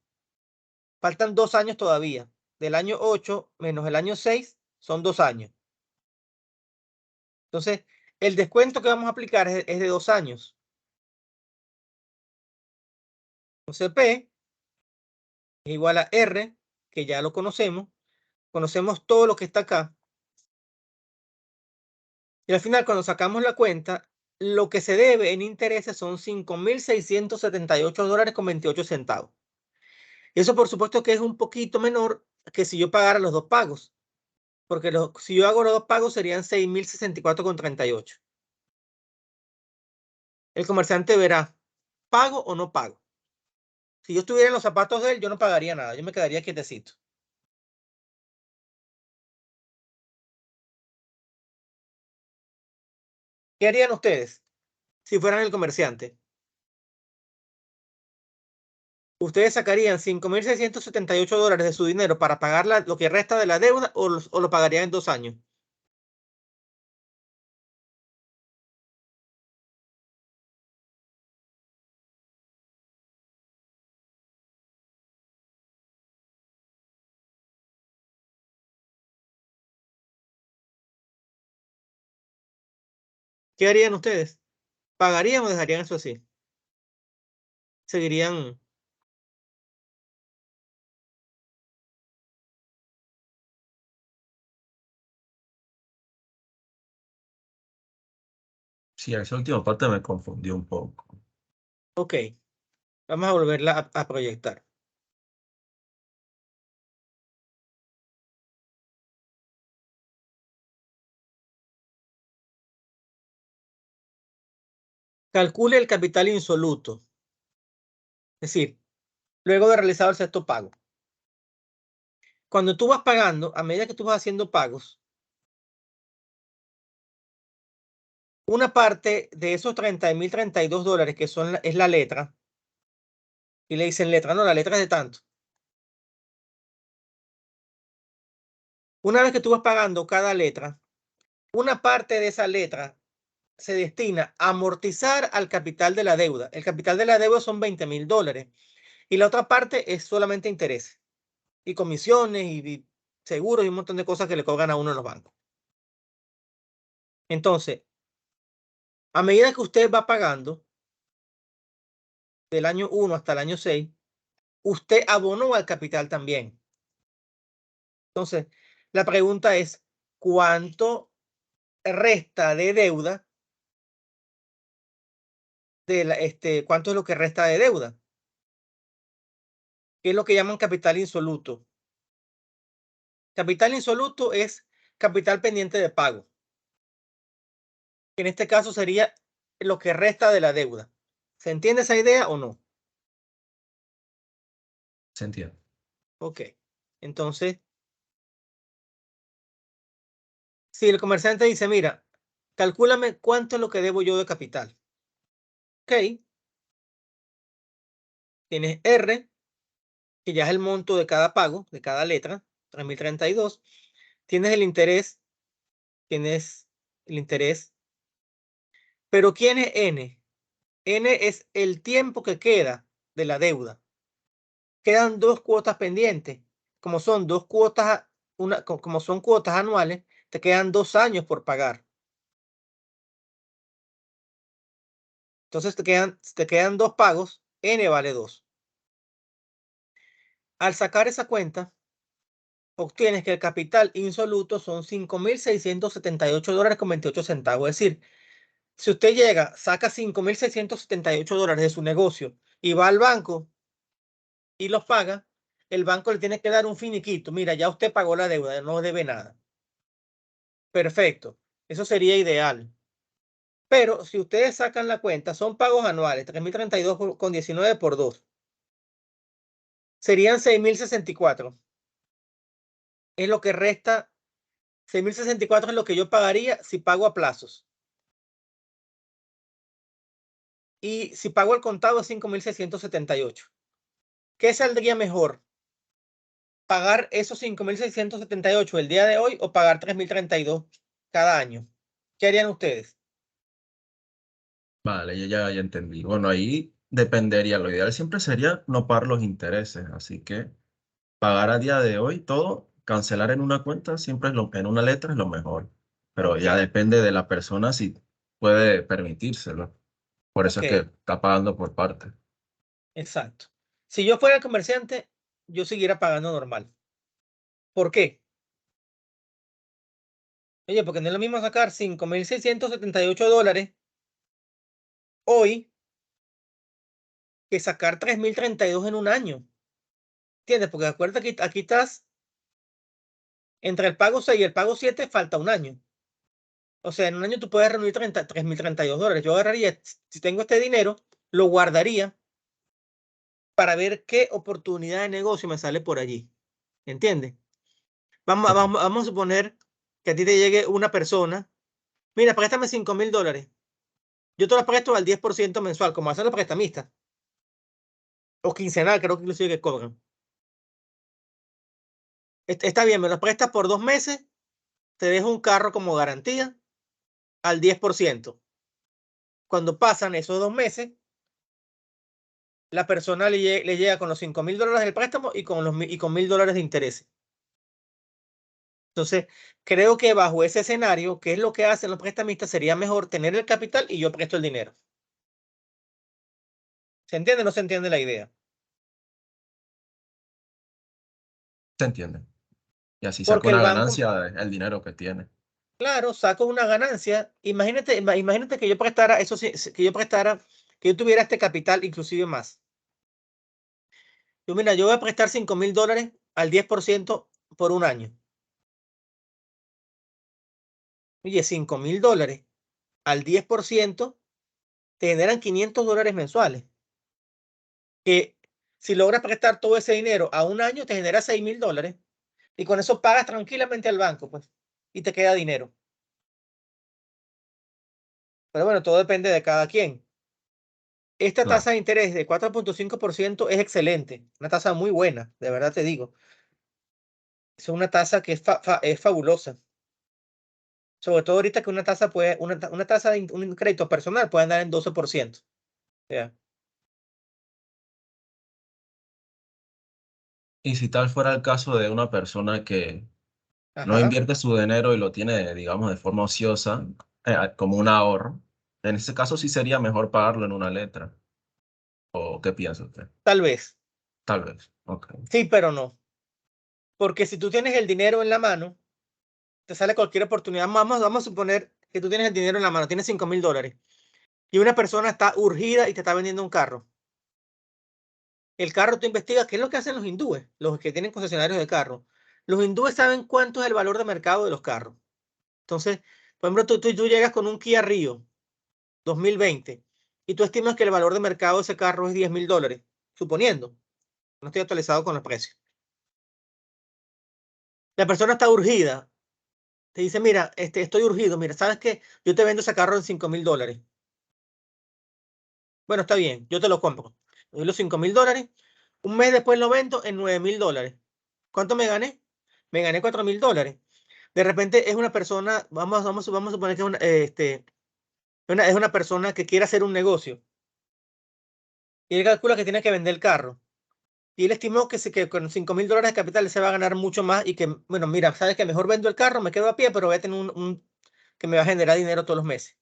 Faltan 2 años todavía. Del año 8 menos el año 6 son 2 años. Entonces, el descuento que vamos a aplicar es de 2 años. Entonces, P es igual a R, que ya lo conocemos. Conocemos todo lo que está acá. Y al final, cuando sacamos la cuenta, lo que se debe en intereses son $5.678,28. Eso, por supuesto, que es un poquito menor que si yo pagara los 2 pagos. Porque si yo hago los 2 pagos serían 6.064,38. El comerciante verá, ¿pago o no pago? Si yo estuviera en los zapatos de él, yo no pagaría nada. Yo me quedaría quietecito. ¿Qué harían ustedes si fueran el comerciante? ¿Ustedes sacarían $5.678 de su dinero para pagar lo que resta de la deuda o lo pagarían en 2 años? ¿Qué harían ustedes? ¿Pagarían o dejarían eso así? Seguirían. Sí, esa última parte me confundió un poco. Ok. Vamos a volverla a proyectar. Calcule el capital insoluto. Es decir, luego de realizado el sexto pago. Cuando tú vas pagando, a medida que tú vas haciendo pagos, una parte de esos $30.032 que es la letra, y le dicen letra, no, la letra es de tanto. Una vez que tú vas pagando cada letra, una parte de esa letra se destina a amortizar al capital de la deuda. El capital de la deuda son $20.000 y la otra parte es solamente interés y comisiones y seguros y un montón de cosas que le cobran a uno en los bancos. Entonces, a medida que usted va pagando del año 1 hasta el año 6, usted abonó al capital también. Entonces, la pregunta es, ¿cuánto resta de deuda? ¿Cuánto es lo que resta de deuda? ¿Qué es lo que llaman capital insoluto? Capital insoluto es capital pendiente de pago. En este caso sería lo que resta de la deuda. ¿Se entiende esa idea o no? Se entiende. Ok. Entonces, si el comerciante dice, mira, calcúlame cuánto es lo que debo yo de capital. Ok. Tienes R, que ya es el monto de cada pago, de cada letra, 3.032. Tienes el interés, pero ¿quién es N? N es el tiempo que queda de la deuda. Quedan 2 cuotas pendientes. Como son 2 cuotas como son cuotas anuales, te quedan 2 años por pagar. Entonces te quedan 2 pagos, N vale 2. Al sacar esa cuenta, obtienes que el capital insoluto son $5,678.28. Es decir, si usted llega, saca $5,678 de su negocio y va al banco y los paga, el banco le tiene que dar un finiquito. Mira, ya usted pagó la deuda, no debe nada. Perfecto. Eso sería ideal. Pero si ustedes sacan la cuenta, son pagos anuales, 3.032,19 por 2. Serían 6.064. Es lo que resta. 6.064 es lo que yo pagaría si pago a plazos. Y si pago al contado es 5.678. ¿Qué saldría mejor? ¿Pagar esos 5.678 el día de hoy o pagar 3.032 cada año? ¿Qué harían ustedes? Vale, ya entendí. Bueno, ahí dependería. Lo ideal siempre sería no pagar los intereses. Así que pagar a día de hoy todo, cancelar en una cuenta, siempre en una letra es lo mejor. Pero Ok, ya depende de la persona si puede permitírselo. Por eso ok, es que está pagando por parte. exacto. Si yo fuera comerciante, yo siguiera pagando normal. ¿Por qué? Oye, porque no es lo mismo sacar $5.678 hoy que sacar 3.032 en un año. ¿Entiendes? Porque acuérdate que aquí estás entre el pago 6 y el pago 7, falta un año. O sea, en un año tú puedes reunir $3.032. Yo agarraría, si tengo este dinero, lo guardaría para ver qué oportunidad de negocio me sale por allí. ¿Entiendes? Sí, Vamos a suponer que a ti te llegue una persona. Mira, préstame $5.000. Yo te lo presto al 10% mensual, como hacen los prestamistas. O quincenal, creo que inclusive que cobran. Está bien, me los prestas por 2 meses, te dejo un carro como garantía al 10%. Cuando pasan esos 2 meses, la persona le llega con los $5.000 del préstamo y con $1.000 de interés. Entonces, creo que bajo ese escenario, que es lo que hacen los prestamistas, sería mejor tener el capital y yo presto el dinero. ¿Se entiende o no se entiende la idea? se entiende. Y así saca Porque el una banco, ganancia del dinero que tiene. claro, saco una ganancia. Imagínate que yo prestara eso, que yo tuviera este capital, inclusive más. Mira, yo voy a prestar $5.000 al 10% por un año. Oye, $5.000 al 10% te generan $500 mensuales. Que si logras prestar todo ese dinero a un año, te genera $6.000. Y con eso pagas tranquilamente al banco, pues, y te queda dinero. Pero bueno, todo depende de cada quien. Esta Claro. tasa de interés de 4,5% es excelente, una tasa muy buena, de verdad te digo. Es una tasa que es fabulosa. Sobre todo ahorita que una tasa una tasa de un crédito personal puede andar en 12%. Ya. Y si tal fuera el caso de una persona que no Ajá, invierte su dinero y lo tiene, digamos, de forma ociosa, como un ahorro, en ese caso sí sería mejor pagarlo en una letra. ¿O qué piensa usted? tal vez. Tal vez. Ok. Sí, pero no. Porque si tú tienes el dinero en la mano, te sale cualquier oportunidad. Vamos a suponer que tú tienes el dinero en la mano, tienes $5.000 y una persona está urgida y te está vendiendo un carro. El carro tú investigas qué es lo que hacen los hindúes, los que tienen concesionarios de carro. Los hindúes saben cuánto es el valor de mercado de los carros. Entonces, por ejemplo, tú llegas con un Kia Rio 2020 y tú estimas que el valor de mercado de ese carro es $10.000, suponiendo. No estoy actualizado con los precios. La persona está urgida. Te dice, mira, estoy urgido. Mira, ¿sabes qué? Yo te vendo ese carro en $5.000. Bueno, está bien, yo te lo compro. Te doy los $5.000. Un mes después lo vendo en $9.000. ¿Cuánto me gané? Me gané $4.000. De repente es una persona, vamos a suponer que es una persona que quiere hacer un negocio y él calcula que tiene que vender el carro y él estimó que con $5.000 de capital se va a ganar mucho más y que, bueno, mira, sabes que mejor vendo el carro, me quedo a pie, pero voy a tener que me va a generar dinero todos los meses.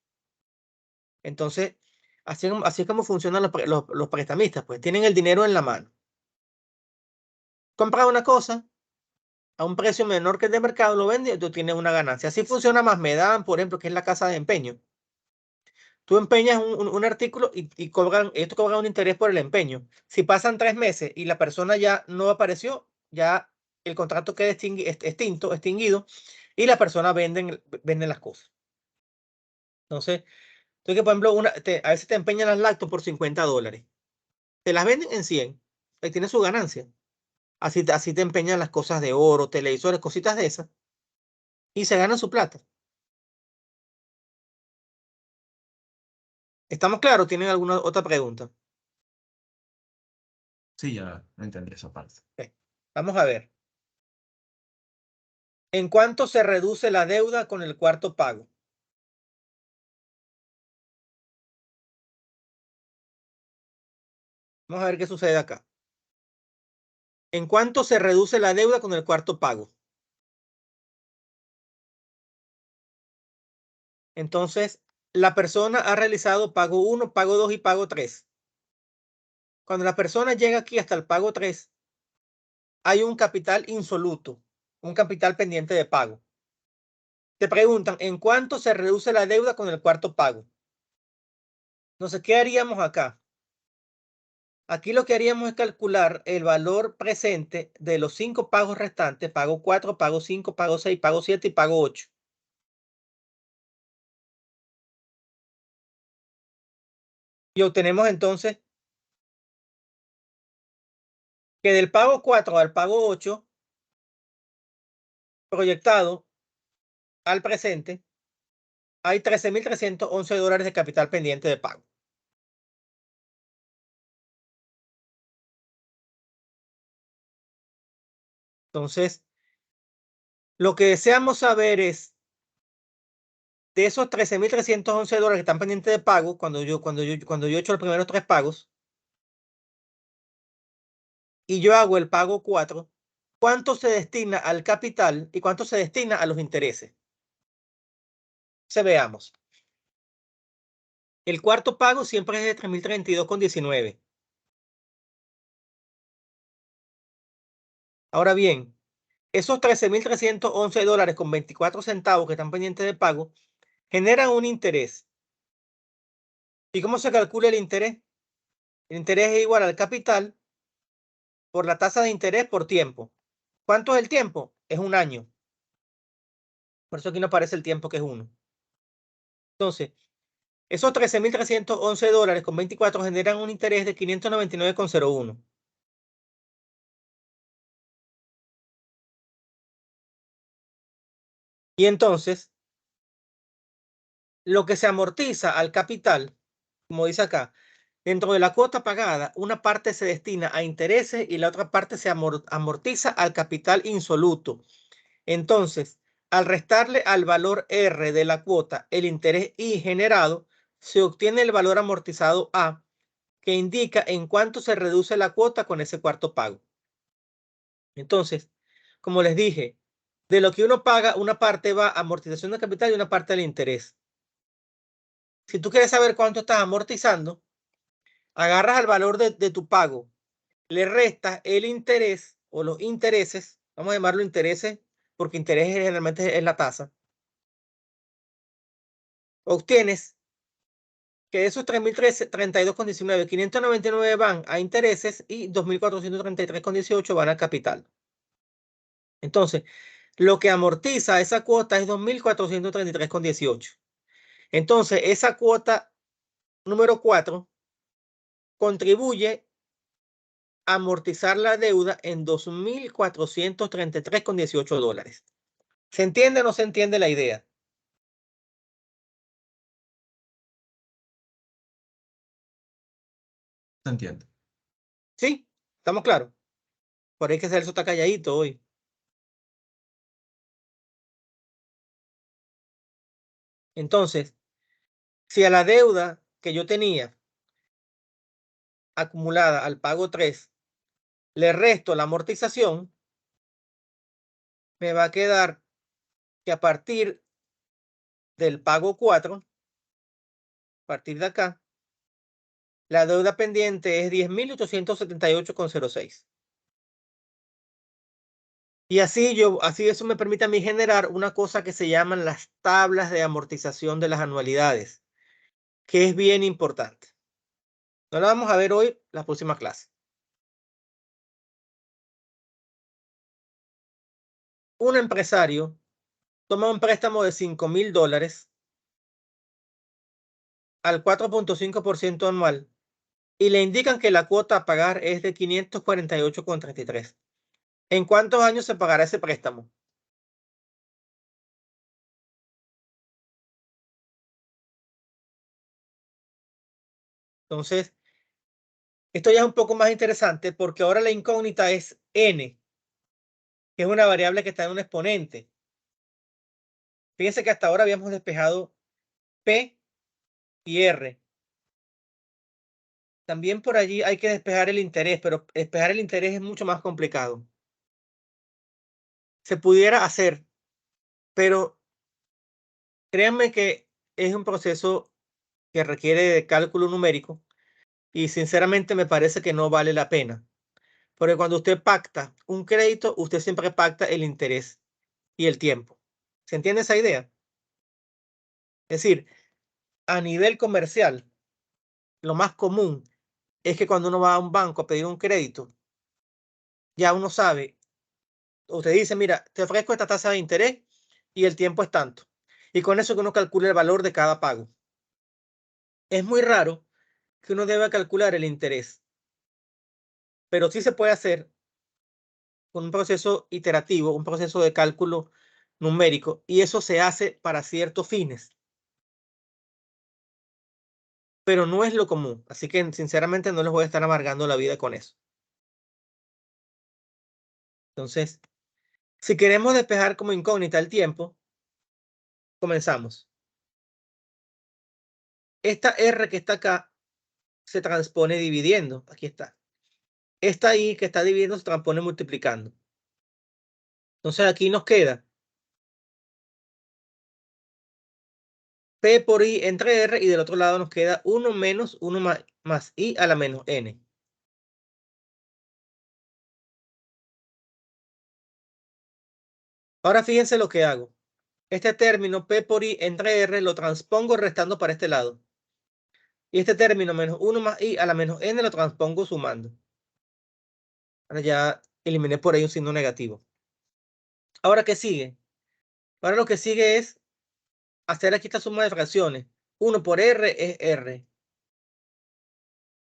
Entonces, así es como funcionan los prestamistas, pues tienen el dinero en la mano. Compras una cosa a un precio menor que el de mercado, lo vendes y tú tienes una ganancia. Así funciona más Medan, por ejemplo, que es la casa de empeño. Tú empeñas un artículo y esto cobran un interés por el empeño. Si pasan 3 meses y la persona ya no apareció, ya el contrato queda extinguido, y la persona vende las cosas. Entonces, tú que por ejemplo, a veces te empeñan las lactos por $50. Te las venden en 100. Ahí tienes su ganancia. Así te empeñan las cosas de oro, televisores, cositas de esas. Y se ganan su plata. ¿Estamos claros? ¿Tienen alguna otra pregunta? Sí, ya entendí esa parte. Ok. Vamos a ver. ¿En cuánto se reduce la deuda con el cuarto pago? Vamos a ver qué sucede acá. ¿En cuánto se reduce la deuda con el cuarto pago? Entonces, la persona ha realizado pago 1, pago 2 y pago 3. Cuando la persona llega aquí hasta el pago 3, hay un capital insoluto, un capital pendiente de pago. Te preguntan, ¿en cuánto se reduce la deuda con el cuarto pago? Entonces, ¿qué haríamos acá? Aquí lo que haríamos es calcular el valor presente de los 5 pagos restantes, pago 4, pago 5, pago 6, pago 7 y pago 8. Y obtenemos entonces que del pago 4 al pago 8, proyectado al presente, hay $13.311 de capital pendiente de pago. Entonces, lo que deseamos saber es, de esos $13.311 que están pendientes de pago, cuando yo he hecho los primeros 3 pagos, y yo hago el pago 4, ¿cuánto se destina al capital y cuánto se destina a los intereses? Veamos. El cuarto pago siempre es de $3.032,19. Ahora bien, esos $13.311,24 que están pendientes de pago generan un interés. ¿Y cómo se calcula el interés? El interés es igual al capital por la tasa de interés por tiempo. ¿Cuánto es el tiempo? Es 1 año. Por eso aquí no aparece el tiempo, que es 1. Entonces, esos $13.311,24 generan un interés de 599,01. Y entonces, lo que se amortiza al capital, como dice acá, dentro de la cuota pagada, una parte se destina a intereses y la otra parte se amortiza al capital insoluto. Entonces, al restarle al valor R de la cuota el interés I generado, se obtiene el valor amortizado A, que indica en cuánto se reduce la cuota con ese cuarto pago. Entonces, como les dije, de lo que uno paga, una parte va a amortización de capital y una parte al interés. Si tú quieres saber cuánto estás amortizando, agarras el valor de tu pago, le restas el interés o los intereses, vamos a llamarlo intereses, porque interés generalmente es la tasa. Obtienes que de esos 3.032,19, 599 van a intereses y 2.433,18 van al capital. Entonces, lo que amortiza esa cuota es 2.433,18. Entonces, esa cuota número 4 contribuye a amortizar la deuda en $2.433,18. ¿Se entiende o no se entiende la idea? ¿Se entiende? ¿Sí? ¿Estamos claros? Por ahí que Celso está calladito hoy. Entonces, si a la deuda que yo tenía acumulada al pago 3 le resto la amortización, me va a quedar que a partir del pago 4, a partir de acá, la deuda pendiente es 10.878,06. Y así eso me permite a mí generar una cosa que se llaman las tablas de amortización de las anualidades, que es bien importante. No la vamos a ver hoy, la próxima clase. Un empresario toma un préstamo de $5.000 al 4.5% anual y le indican que la cuota a pagar es de 548,33. ¿En cuántos años se pagará ese préstamo? Entonces, esto ya es un poco más interesante porque ahora la incógnita es n, que es una variable que está en un exponente. Fíjense que hasta ahora habíamos despejado P y R. También por allí hay que despejar el interés, pero despejar el interés es mucho más complicado. Se pudiera hacer, pero créanme que es un proceso que requiere de cálculo numérico y sinceramente me parece que no vale la pena. Porque cuando usted pacta un crédito, usted siempre pacta el interés y el tiempo. ¿Se entiende esa idea? Es decir, a nivel comercial, lo más común es que cuando uno va a un banco a pedir un crédito, ya uno sabe, usted dice, mira, te ofrezco esta tasa de interés y el tiempo es tanto. Y con eso que uno calcula el valor de cada pago. Es muy raro que uno deba calcular el interés, pero sí se puede hacer con un proceso iterativo, un proceso de cálculo numérico, y eso se hace para ciertos fines. Pero no es lo común, así que sinceramente no les voy a estar amargando la vida con eso. Entonces, si queremos despejar como incógnita el tiempo, comenzamos. Esta R que está acá se transpone dividiendo. Aquí está. Esta I que está dividiendo se transpone multiplicando. Entonces aquí nos queda P por I entre R y del otro lado nos queda 1 menos 1 más I a la menos N. Ahora fíjense lo que hago. Este término P por I entre R lo transpongo restando para este lado. Y este término menos 1 más I a la menos N lo transpongo sumando. Ahora ya eliminé por ahí un signo negativo. Ahora, ¿qué sigue? Ahora lo que sigue es hacer aquí esta suma de fracciones. 1 por R es R.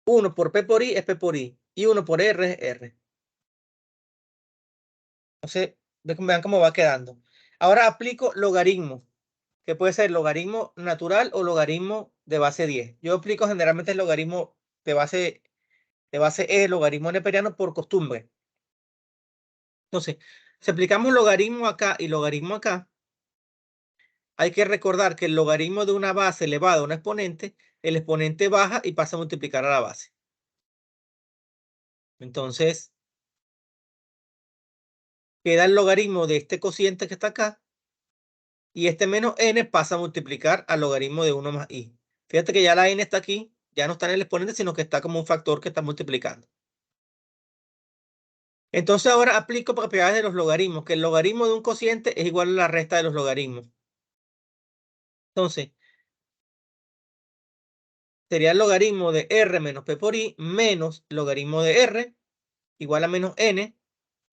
1 por P por I es P por I. Y 1 por R es R. Entonces, vean cómo va quedando. Ahora aplico logaritmo, que puede ser logaritmo natural o logaritmo de base 10. Yo aplico generalmente el logaritmo de base E, logaritmo neperiano por costumbre. Entonces, si aplicamos logaritmo acá y logaritmo acá, hay que recordar que el logaritmo de una base elevado a un exponente, el exponente baja y pasa a multiplicar a la base. Entonces, queda el logaritmo de este cociente que está acá y este menos n pasa a multiplicar al logaritmo de 1 más i. Fíjate que ya la n está aquí, ya no está en el exponente, sino que está como un factor que está multiplicando. Entonces ahora aplico propiedades de los logaritmos, que el logaritmo de un cociente es igual a la resta de los logaritmos. Entonces, sería el logaritmo de r menos p por i menos logaritmo de r igual a menos n,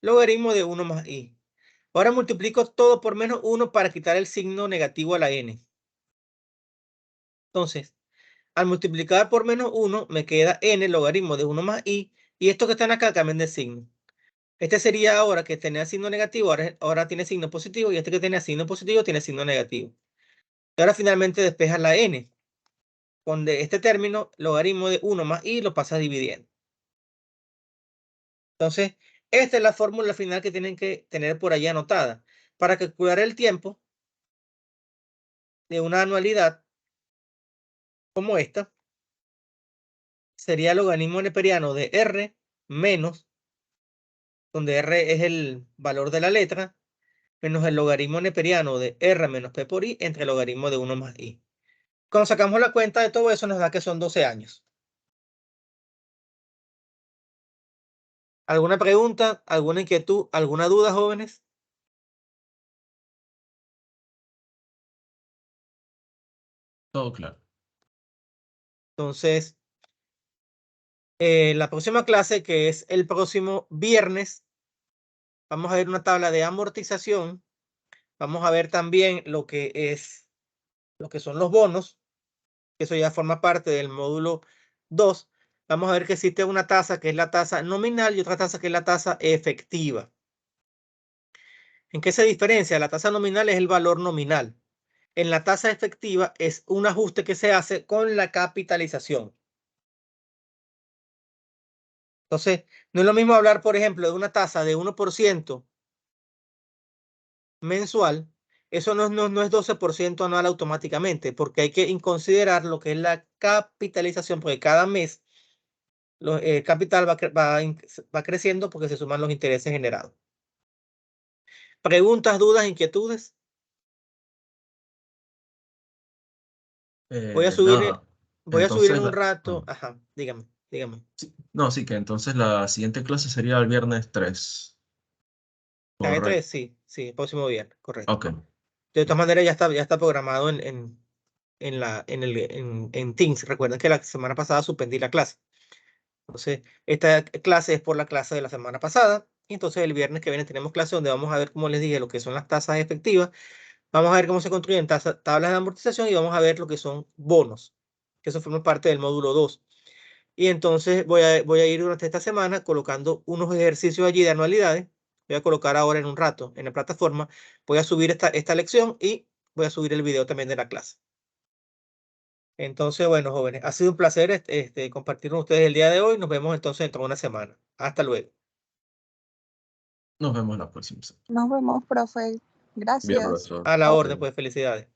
logaritmo de 1 más i. Ahora multiplico todo por menos 1 para quitar el signo negativo a la n. Entonces, al multiplicar por menos 1 me queda n logaritmo de 1 más i, y estos que están acá cambian de signo. Este sería ahora que tenía signo negativo, ahora tiene signo positivo, y este que tenía signo positivo tiene signo negativo. Y ahora finalmente despejas la n. Con este término, logaritmo de 1 más i lo pasas dividiendo. Entonces, esta es la fórmula final que tienen que tener por allí anotada. Para calcular el tiempo de una anualidad como esta, sería el logaritmo neperiano de r menos donde R es el valor de la letra, menos el logaritmo neperiano de R menos P por I entre el logaritmo de 1 más I. Cuando sacamos la cuenta de todo eso, nos da que son 12 años. ¿Alguna pregunta? ¿Alguna inquietud? ¿Alguna duda, jóvenes? Todo claro. Entonces, la próxima clase, que es el próximo viernes, vamos a ver una tabla de amortización. Vamos a ver también lo que son los bonos. Eso ya forma parte del módulo 2. Vamos a ver que existe una tasa que es la tasa nominal y otra tasa que es la tasa efectiva. ¿En qué se diferencia? La tasa nominal es el valor nominal. En la tasa efectiva es un ajuste que se hace con la capitalización. Entonces, no es lo mismo hablar, por ejemplo, de una tasa de 1% mensual. Eso no es 12% anual automáticamente, porque hay que considerar lo que es la capitalización, porque cada mes el capital va creciendo porque se suman los intereses generados. ¿Preguntas, dudas, inquietudes? Voy a subir, Nada. voy a subir en Entonces, un rato. bueno, Ajá, dígame. no, sí que entonces la siguiente clase sería el viernes 3. ¿Cae 3? Correcto. Sí, el próximo viernes, correcto. Ok. De todas maneras, ya está programado en Teams. Recuerden que la semana pasada suspendí la clase. Entonces, esta clase es por la clase de la semana pasada. Y entonces el viernes que viene tenemos clase donde vamos a ver, como les dije, lo que son las tasas efectivas. Vamos a ver cómo se construyen tablas de amortización y vamos a ver lo que son bonos, que eso forma parte del módulo 2. Y entonces voy a ir durante esta semana colocando unos ejercicios allí de anualidades. Voy a colocar ahora en un rato en la plataforma. Voy a subir esta lección y voy a subir el video también de la clase. Entonces, bueno, jóvenes, ha sido un placer compartir con ustedes el día de hoy. Nos vemos entonces dentro de una semana. Hasta luego. Nos vemos la próxima semana. Nos vemos, profe. Bien, Gracias. profesor. A la Chao. orden, pues, felicidades.